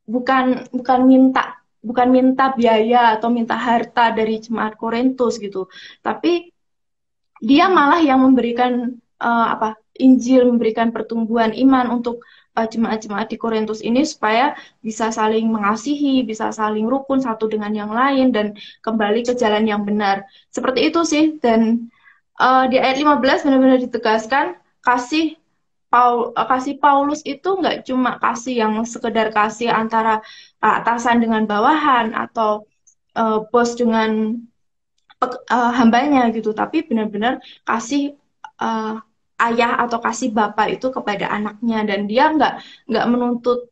C: bukan minta biaya atau minta harta dari jemaat Korintus gitu, tapi dia malah yang memberikan Injil, memberikan pertumbuhan iman untuk jemaat-jemaat di Korintus ini supaya bisa saling mengasihi, bisa saling rukun satu dengan yang lain dan kembali ke jalan yang benar. Seperti itu sih. Dan di ayat 15 benar-benar ditegaskan kasih Paulus itu nggak cuma kasih yang sekedar kasih antara atasan dengan bawahan atau bos dengan hambanya gitu, tapi benar-benar kasih ayah atau kasih bapak itu kepada anaknya. Dan dia nggak menuntut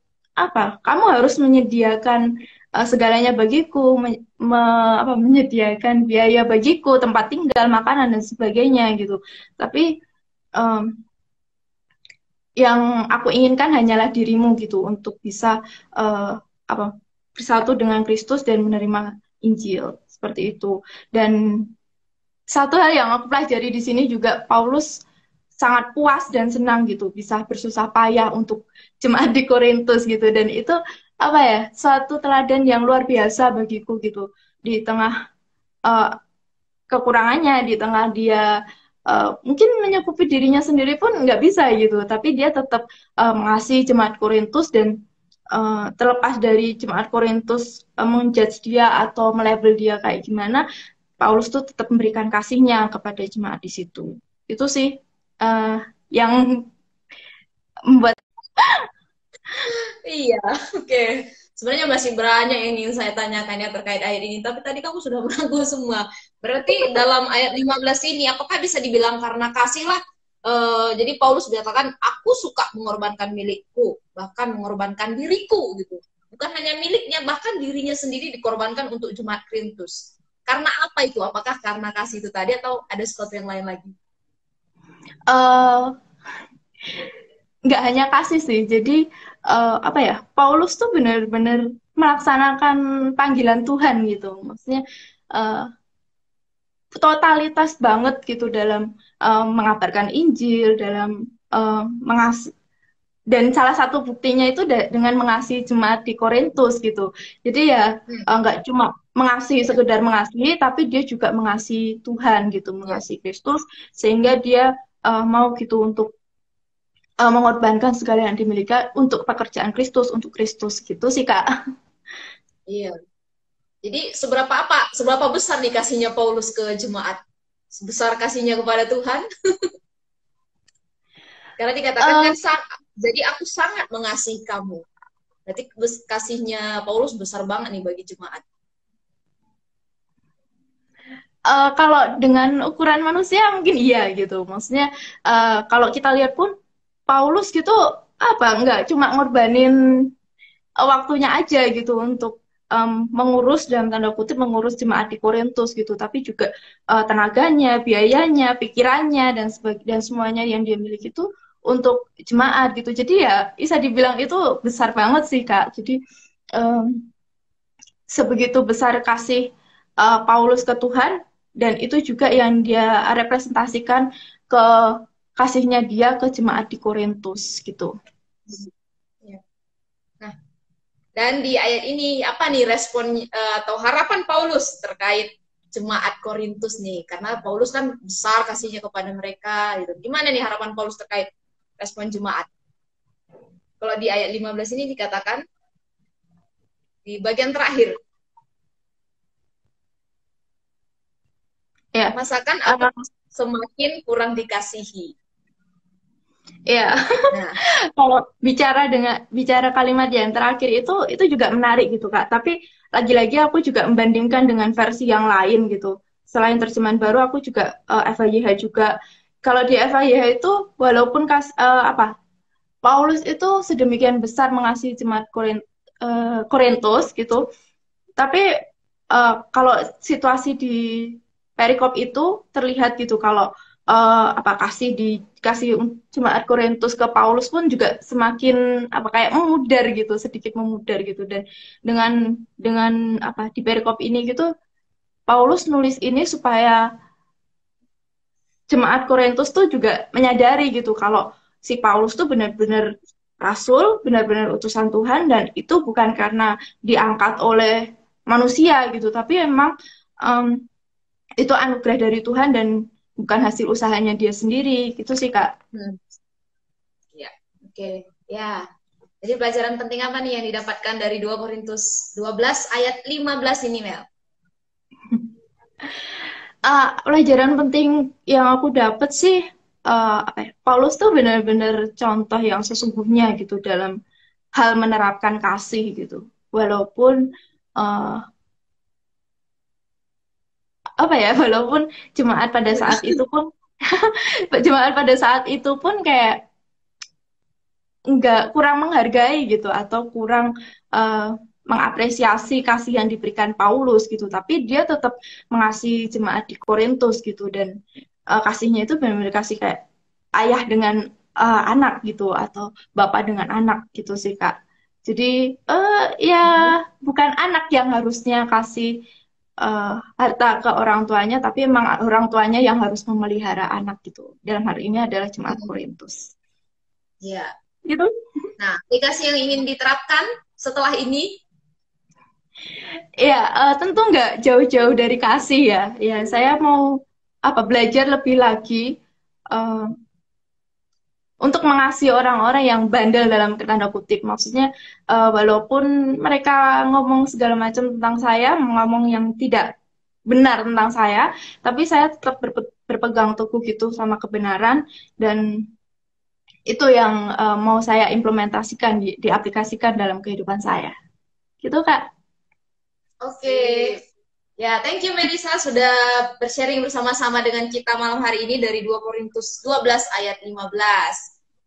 C: kamu harus menyediakan segalanya bagiku, menyediakan biaya bagiku, tempat tinggal, makanan dan sebagainya gitu. Tapi yang aku inginkan hanyalah dirimu gitu untuk bisa bersatu dengan Kristus dan menerima Injil seperti itu. Dan satu hal yang aku pelajari di sini juga, Paulus sangat puas dan senang gitu bisa bersusah payah untuk jemaat di Korintus gitu. Dan itu suatu teladan yang luar biasa bagiku gitu, di tengah kekurangannya, di tengah dia mungkin mencukupi dirinya sendiri pun nggak bisa gitu, tapi dia tetap mengasihi jemaat Korintus. Dan terlepas dari jemaat Korintus menjudge dia atau melabel dia kayak gimana, Paulus tuh tetap memberikan kasihnya kepada jemaat di situ. Itu sih yang membuat.
B: Iya, oke. Sebenarnya masih banyak yang ingin saya tanyakan ya terkait ayat ini, tapi tadi kamu sudah merangkum semua. Berarti dalam ayat 15 ini, apakah bisa dibilang karena kasih lah, jadi Paulus berkatakan, aku suka mengorbankan milikku, bahkan mengorbankan diriku gitu. Bukan hanya miliknya, bahkan dirinya sendiri dikorbankan untuk jemaat Korintus. Karena apa itu? Apakah karena kasih itu tadi atau ada sesuatu yang lain lagi?
C: Nggak hanya kasih sih. Jadi Paulus tuh benar-benar melaksanakan panggilan Tuhan gitu. Maksudnya totalitas banget gitu dalam mengabarkan Injil, dalam mengasihi. Dan salah satu buktinya itu dengan mengasihi jemaat di Korintus gitu. Jadi ya nggak cuma mengasihi, sekedar mengasihi, tapi dia juga mengasihi Tuhan gitu, mengasihi Kristus, sehingga dia mau gitu untuk mengorbankan segala yang dimiliki untuk pekerjaan Kristus, untuk Kristus gitu sih Kak.
B: Iya. Jadi seberapa besar nih kasihnya Paulus ke jemaat? Sebesar kasihnya kepada Tuhan? Karena dikatakan kan jadi aku sangat mengasihi kamu. Berarti kasihnya Paulus besar banget nih bagi jemaat.
C: Kalau dengan ukuran manusia mungkin iya gitu. Maksudnya kalau kita lihat pun Paulus gitu nggak cuma ngorbanin waktunya aja gitu untuk mengurus, dalam tanda kutip mengurus jemaat di Korintus gitu, tapi juga tenaganya, biayanya, pikirannya dan semuanya yang dia miliki itu untuk jemaat gitu. Jadi ya bisa dibilang itu besar banget sih Kak. Jadi sebegitu besar kasih Paulus ke Tuhan, dan itu juga yang dia representasikan ke kasihnya dia ke jemaat di Korintus gitu.
B: Ya. Nah, dan di ayat ini apa nih respon atau harapan Paulus terkait jemaat Korintus nih? Karena Paulus kan besar kasihnya kepada mereka gitu. Gimana nih harapan Paulus terkait respon jemaat? Kalau di ayat 15 ini dikatakan di bagian terakhir,
C: Ya,
B: masakan aku semakin kurang dikasihi.
C: ya.
B: Nah,
C: Kalau bicara kalimat yang terakhir itu juga menarik gitu Kak. Tapi lagi-lagi aku juga membandingkan dengan versi yang lain gitu. Selain terjemahan baru, aku juga FHYH juga. Kalau di FHYH itu walaupun Paulus itu sedemikian besar mengasihi jemaat Korintus gitu, tapi kalau situasi di perikop itu terlihat gitu kalau kasih jemaat Korintus ke Paulus pun juga semakin kayak memudar gitu, sedikit memudar gitu. Dan dengan di perikop ini gitu Paulus nulis ini supaya jemaat Korintus tuh juga menyadari gitu kalau si Paulus tuh benar-benar rasul, benar-benar utusan Tuhan, dan itu bukan karena diangkat oleh manusia gitu, tapi memang em, itu anugerah dari Tuhan dan bukan hasil usahanya dia sendiri gitu sih Kak.
B: ya, oke. Ya. Jadi pelajaran penting apa nih yang didapatkan dari 2 Korintus 12 ayat 15 ini, Mel?
C: Pelajaran penting yang aku dapat sih Paulus tuh benar-benar contoh yang sesungguhnya gitu dalam hal menerapkan kasih gitu. Walaupun uh, walaupun jemaat pada saat itu pun jemaat pada saat itu pun kayak nggak kurang menghargai gitu atau kurang mengapresiasi kasih yang diberikan Paulus gitu, tapi dia tetap mengasihi jemaat di Korintus gitu, dan kasihnya itu benar-benar kasih kayak ayah dengan anak gitu atau bapak dengan anak gitu sih Kak. Jadi ya bukan anak yang harusnya kasih harta ke orang tuanya, tapi emang orang tuanya yang harus memelihara anak gitu. Dalam hal ini adalah jemaat Korintus.
B: Ya.
C: Gitu.
B: Nah, aplikasi yang ingin diterapkan setelah ini?
C: Ya, tentu nggak jauh-jauh dari kasih ya. Ya, saya mau belajar lebih lagi uh, untuk mengasihi orang-orang yang bandel dalam tanda kutip. Maksudnya, walaupun mereka ngomong segala macam tentang saya, ngomong yang tidak benar tentang saya, tapi saya tetap berpegang teguh gitu sama kebenaran, dan itu yang mau saya implementasikan, diaplikasikan dalam kehidupan saya. Gitu, Kak.
B: Oke. Ya, thank you Melisa sudah bersharing bersama-sama dengan kita malam hari ini dari 2 Korintus 12 ayat 15.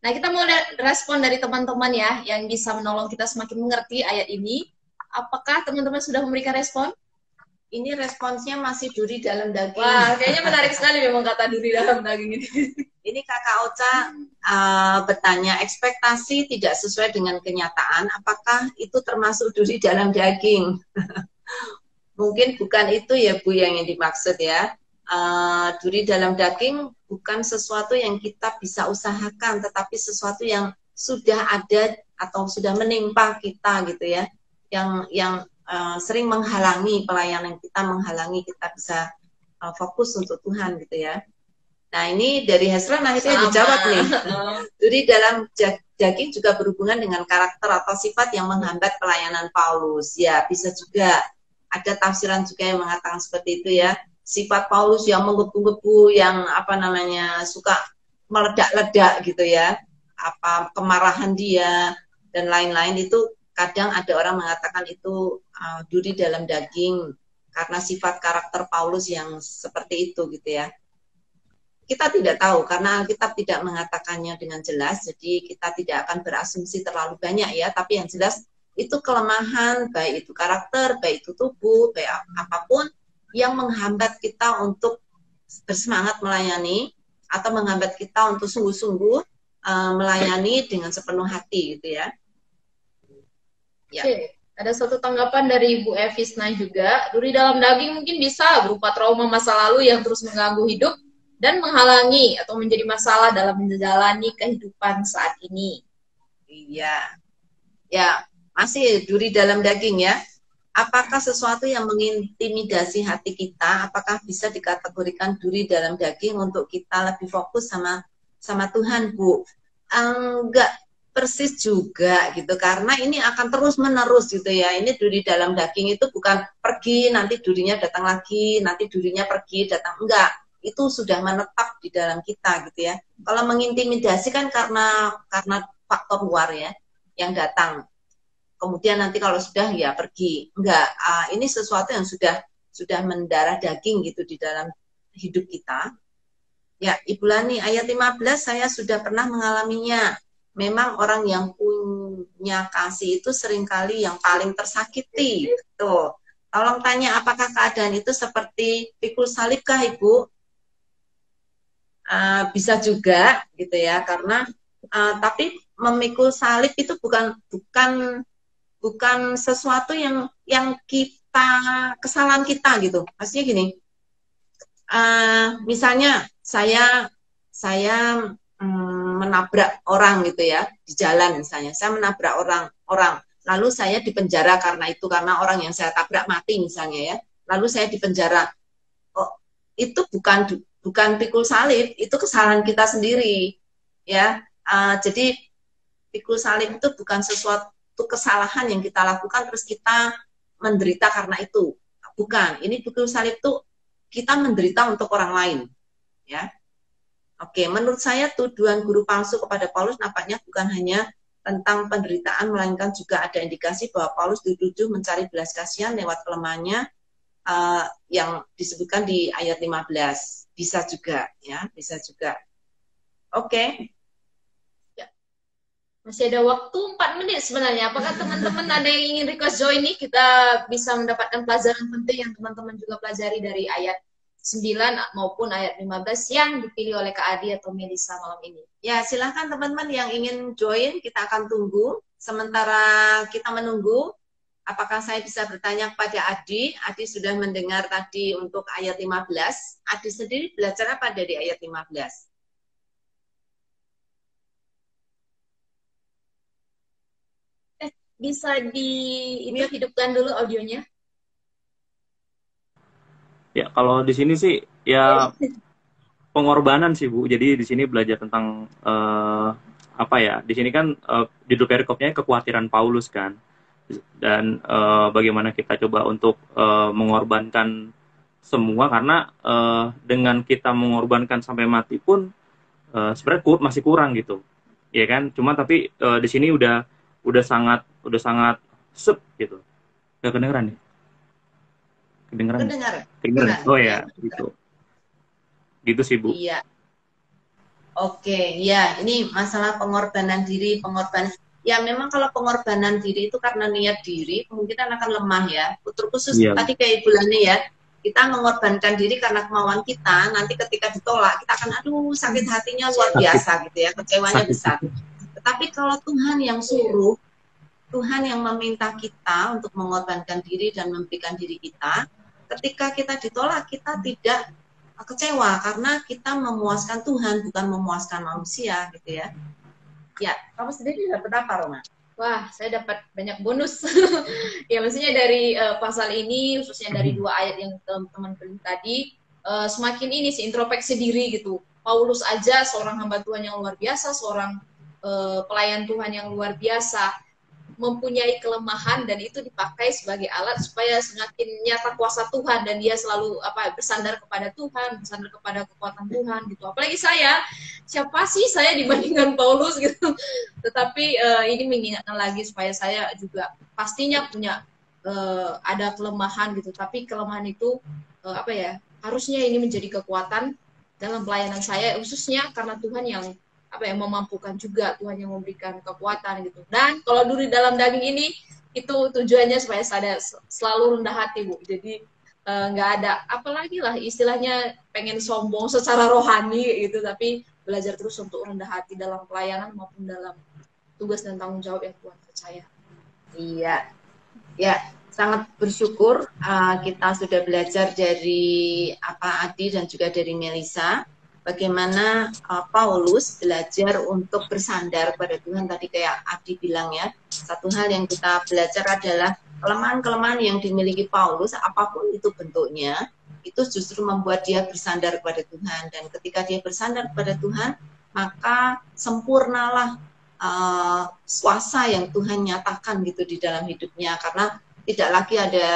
B: Nah, kita mau respon dari teman-teman ya, yang bisa menolong kita semakin mengerti ayat ini. Apakah teman-teman sudah memberikan respon?
A: Ini responsnya masih duri dalam daging.
B: Wah, kayaknya menarik sekali memang kata duri dalam daging ini.
A: Ini Kakak Ocha bertanya, ekspektasi tidak sesuai dengan kenyataan, apakah itu termasuk duri dalam daging? Mungkin bukan itu ya Bu yang dimaksud ya. Duri dalam daging bukan sesuatu yang kita bisa usahakan, tetapi sesuatu yang sudah ada atau sudah menimpa kita gitu ya, yang sering menghalangi pelayanan kita, menghalangi kita bisa fokus untuk Tuhan gitu ya. Nah ini dari Hesron akhirnya dijawab nih. Duri dalam daging juga berhubungan dengan karakter atau sifat yang menghambat pelayanan Paulus. Ya bisa juga. Ada tafsiran juga yang mengatakan seperti itu ya. Sifat Paulus yang menggebu-gebu, yang suka meledak-ledak gitu ya. Kemarahan dia dan lain-lain itu kadang ada orang mengatakan itu duri dalam daging karena sifat karakter Paulus yang seperti itu gitu ya. Kita tidak tahu karena Alkitab tidak mengatakannya dengan jelas, jadi kita tidak akan berasumsi terlalu banyak ya, tapi yang jelas itu kelemahan, baik itu karakter, baik itu tubuh, baik apapun yang menghambat kita untuk bersemangat melayani atau menghambat kita untuk sungguh-sungguh melayani dengan sepenuh hati gitu ya.
B: Ya. Oke. Ada satu tanggapan dari Ibu Evisna juga, duri dalam daging mungkin bisa berupa trauma masa lalu yang terus mengganggu hidup dan menghalangi atau menjadi masalah dalam menjalani kehidupan saat ini.
A: Iya, ya masih duri dalam daging ya. Apakah sesuatu yang mengintimidasi hati kita, apakah bisa dikategorikan duri dalam daging untuk kita lebih fokus sama Tuhan, Bu? Enggak persis juga gitu, karena ini akan terus menerus gitu ya. Ini duri dalam daging itu bukan pergi nanti durinya datang lagi, nanti durinya pergi datang, enggak, itu sudah menetap di dalam kita gitu ya. Kalau mengintimidasi kan karena faktor luar ya yang datang, kemudian nanti kalau sudah ya pergi, enggak. Ini sesuatu yang sudah mendarah daging gitu di dalam hidup kita. Ya, Ibu Lani, ayat 15 saya sudah pernah mengalaminya. Memang orang yang punya kasih itu seringkali yang paling tersakiti. Tuh. Tolong tanya apakah keadaan itu seperti pikul salib kah, Ibu? Bisa juga gitu ya, karena tapi memikul salib itu bukan sesuatu yang kita kesalahan kita gitu. Maksudnya gini, misalnya saya menabrak orang gitu ya di jalan, misalnya saya menabrak orang lalu saya dipenjara karena orang yang saya tabrak mati misalnya ya, lalu saya dipenjara. Oh, itu bukan pikul salib, itu kesalahan kita sendiri ya. Jadi pikul salib itu bukan sesuatu kesalahan yang kita lakukan terus kita menderita karena itu, bukan. Ini pikul salib itu kita menderita untuk orang lain ya. Oke, menurut saya tuduhan guru palsu kepada Paulus nampaknya bukan hanya tentang penderitaan, melainkan juga ada indikasi bahwa Paulus dituduh mencari belas kasihan lewat kelemahannya yang disebutkan di ayat 15. Bisa juga, ya, bisa juga. Oke.
B: Ya. Masih ada waktu 4 menit sebenarnya. Apakah teman-teman ada yang ingin request join nih? Kita bisa mendapatkan pelajaran penting yang teman-teman juga pelajari dari ayat 9 maupun ayat 15 yang dipilih oleh Kak Adi atau Melisa malam ini.
A: Ya, silahkan teman-teman yang ingin join, kita akan tunggu. Sementara kita menunggu, apakah saya bisa bertanya kepada Adi? Adi sudah mendengar tadi untuk ayat 15. Adi sendiri belajar apa dari ayat 15?
B: Bisa hidupkan dulu audionya.
D: Ya, kalau di sini sih ya pengorbanan sih Bu. Jadi di sini belajar tentang apa ya? Di sini kan judul perikopnya kekhawatiran Paulus kan. Dan bagaimana kita coba untuk mengorbankan semua, karena dengan kita mengorbankan sampai mati pun sebenarnya masih kurang gitu. Ya kan? Cuma tapi di sini udah sangat sep gitu. Gak kedengeran nih. Kedengeran. Oh ya, gitu. Gitu sih Bu.
A: Iya. Oke, ya, ini masalah pengorbanan diri, ya memang kalau pengorbanan diri itu karena niat diri, kemungkinan akan lemah ya. Terkhusus tadi kayak Ibu Lani ya, kita mengorbankan diri karena kemauan kita, nanti ketika ditolak kita akan sakit hatinya luar biasa gitu ya, kecewanya besar. Tetapi kalau Tuhan yang suruh, Tuhan yang meminta kita untuk mengorbankan diri dan memberikan diri kita, ketika kita ditolak, kita tidak kecewa karena kita memuaskan Tuhan, bukan memuaskan manusia gitu ya. Ya, kamu sendiri dapat apa, Roma?
B: Wah, saya dapat banyak bonus. Ya, maksudnya dari pasal ini, khususnya dari 2 ayat yang teman-teman pilih tadi, semakin ini sih introspeksi diri gitu. Paulus aja seorang hamba Tuhan yang luar biasa, seorang pelayan Tuhan yang luar biasa, mempunyai kelemahan dan itu dipakai sebagai alat supaya semakin nyata kuasa Tuhan dan dia selalu bersandar kepada Tuhan, bersandar kepada kekuatan Tuhan gitu. Apalagi siapa sih saya dibandingkan Paulus gitu. Tetapi ini mengingatkan lagi supaya saya juga pastinya punya ada kelemahan gitu. Tapi kelemahan itu harusnya ini menjadi kekuatan dalam pelayanan saya, khususnya karena Tuhan yang memampukan juga, Tuhan yang memberikan kekuatan gitu. Dan kalau duri dalam daging ini itu tujuannya supaya saya selalu rendah hati Bu. Jadi nggak ada apalagi lah istilahnya pengen sombong secara rohani gitu, tapi belajar terus untuk rendah hati dalam pelayanan maupun dalam tugas dan tanggung jawab yang Tuhan percaya.
A: Iya. Ya, sangat bersyukur kita sudah belajar dari Adi dan juga dari Melisa, bagaimana Paulus belajar untuk bersandar pada Tuhan. Tadi kayak Adi bilang ya, satu hal yang kita belajar adalah kelemahan-kelemahan yang dimiliki Paulus, apapun itu bentuknya, itu justru membuat dia bersandar kepada Tuhan. Dan ketika dia bersandar kepada Tuhan, maka sempurnalah kuasa yang Tuhan nyatakan gitu di dalam hidupnya, karena tidak lagi ada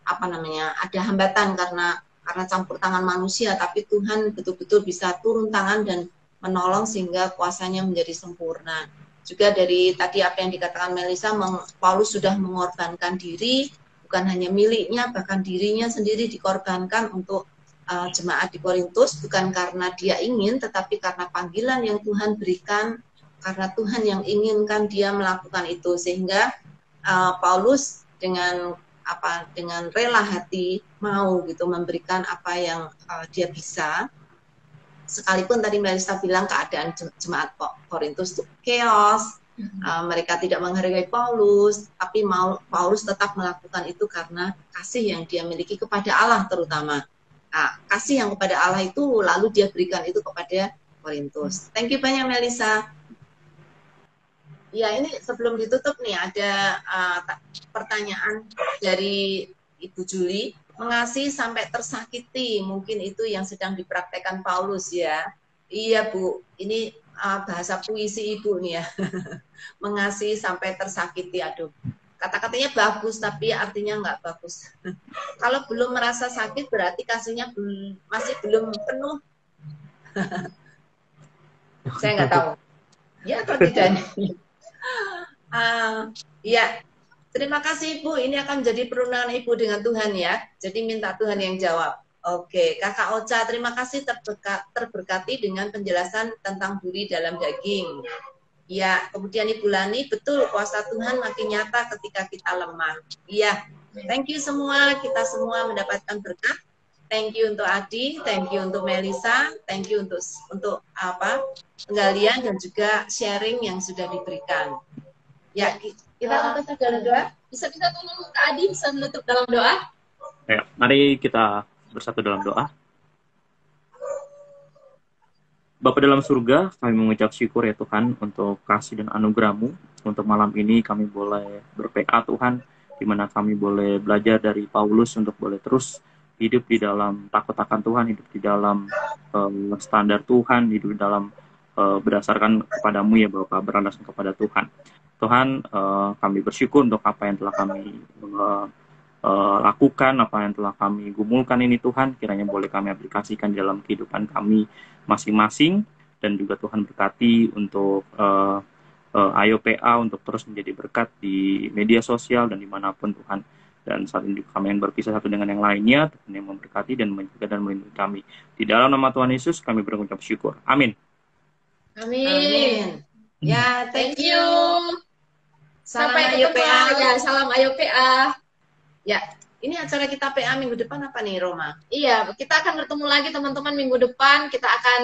A: ada hambatan karena campur tangan manusia, tapi Tuhan betul-betul bisa turun tangan dan menolong sehingga kuasanya menjadi sempurna. Juga dari tadi apa yang dikatakan Melisa, Paulus sudah mengorbankan diri, bukan hanya miliknya, bahkan dirinya sendiri dikorbankan untuk jemaat di Korintus, bukan karena dia ingin, tetapi karena panggilan yang Tuhan berikan, karena Tuhan yang inginkan dia melakukan itu, sehingga Paulus dengan rela hati mau gitu memberikan apa yang dia bisa, sekalipun tadi Melisa bilang keadaan jemaat Korintus itu chaos, mereka tidak menghargai Paulus, tapi Paulus tetap melakukan itu karena kasih yang dia miliki kepada Allah terutama. Kasih yang kepada Allah itu lalu dia berikan itu kepada Korintus. Thank you banyak Melisa. Ya, ini sebelum ditutup nih ada pertanyaan dari Ibu Juli. Mengasihi sampai tersakiti, mungkin itu yang sedang dipraktekkan Paulus ya. Iya Bu, ini bahasa puisi Ibu nih ya. Mengasihi sampai tersakiti, aduh. Kata-katanya bagus tapi artinya nggak bagus. Kalau belum merasa sakit berarti kasihnya masih belum penuh. Saya nggak tahu. Ya atau tidak? Ya, terima kasih Ibu. Ini akan menjadi perundangan Ibu dengan Tuhan ya. Jadi minta Tuhan yang jawab. Oke, Kakak Ocha, terima kasih terberkati dengan penjelasan tentang duri dalam daging. Ya, kemudian Ibu Lani, betul kuasa Tuhan makin nyata ketika kita lemah. Iya, thank you semua. Kita semua mendapatkan berkat. Thank you untuk Adi, thank you untuk Melisa, thank you untuk penggalian dan juga sharing yang sudah diberikan. Ya, kita tutup dalam doa.
B: Bisa tolong Kak Adi bisa menutup dalam doa?
D: Ya, mari kita bersatu dalam doa. Bapa dalam surga, kami mengucap syukur ya Tuhan untuk kasih dan anugerah-Mu. Untuk malam ini kami boleh ber-PA Tuhan, di mana kami boleh belajar dari Paulus untuk boleh terus hidup di dalam takut akan Tuhan, hidup di dalam standar Tuhan, hidup di dalam berdasarkan kepadamu ya Bapak, berlandaskan kepada Tuhan. Tuhan, kami bersyukur untuk apa yang telah kami lakukan, apa yang telah kami gumulkan ini Tuhan, kiranya boleh kami aplikasikan dalam kehidupan kami masing-masing, dan juga Tuhan berkati untuk IOPA untuk terus menjadi berkat di media sosial dan dimanapun Tuhan. Dan saat ini kami yang berpisah satu dengan yang lainnya, Tuhan yang memberkati dan menjaga dan melindungi kami. Di dalam nama Tuhan Yesus kami berucap syukur. Amin.
A: Amin. Ya, thank you.
B: Sampai IOPA. Ya, salam IOPA.
A: Ya, ini acara kita PA minggu depan apa nih, Roma?
B: Iya, kita akan bertemu lagi teman-teman minggu depan. Kita akan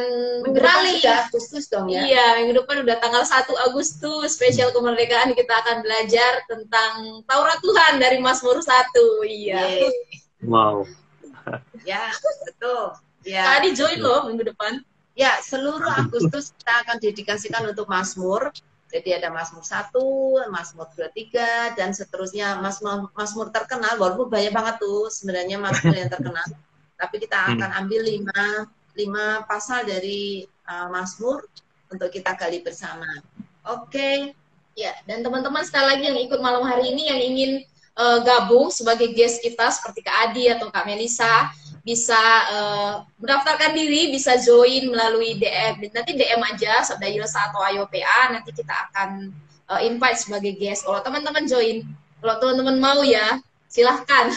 B: beralih.
A: Sudah Agustus dong ya?
B: Iya, minggu depan udah tanggal 1 Agustus, spesial kemerdekaan. Kita akan belajar tentang Taurat Tuhan dari Mazmur 1. Iya.
D: Wow.
A: Ya, betul. Ya.
B: Tadi join loh minggu depan.
A: Ya, seluruh Agustus kita akan dedikasikan untuk Mazmur. Jadi ada Mazmur 1, Mazmur 23, dan seterusnya Mazmur terkenal, walaupun banyak banget tuh sebenarnya Mazmur yang terkenal. Tapi kita akan ambil 5 pasal dari Mazmur untuk kita gali bersama. Oke.
B: Ya, dan teman-teman sekali lagi yang ikut malam hari ini yang ingin gabung sebagai guest kita seperti Kak Adi atau Kak Melisa, bisa mendaftarkan diri, bisa join melalui DM. Nanti DM aja Sabda Yilsa atau IOPA, nanti kita akan invite sebagai guest. Kalau teman-teman join, kalau teman-teman mau ya silahkan.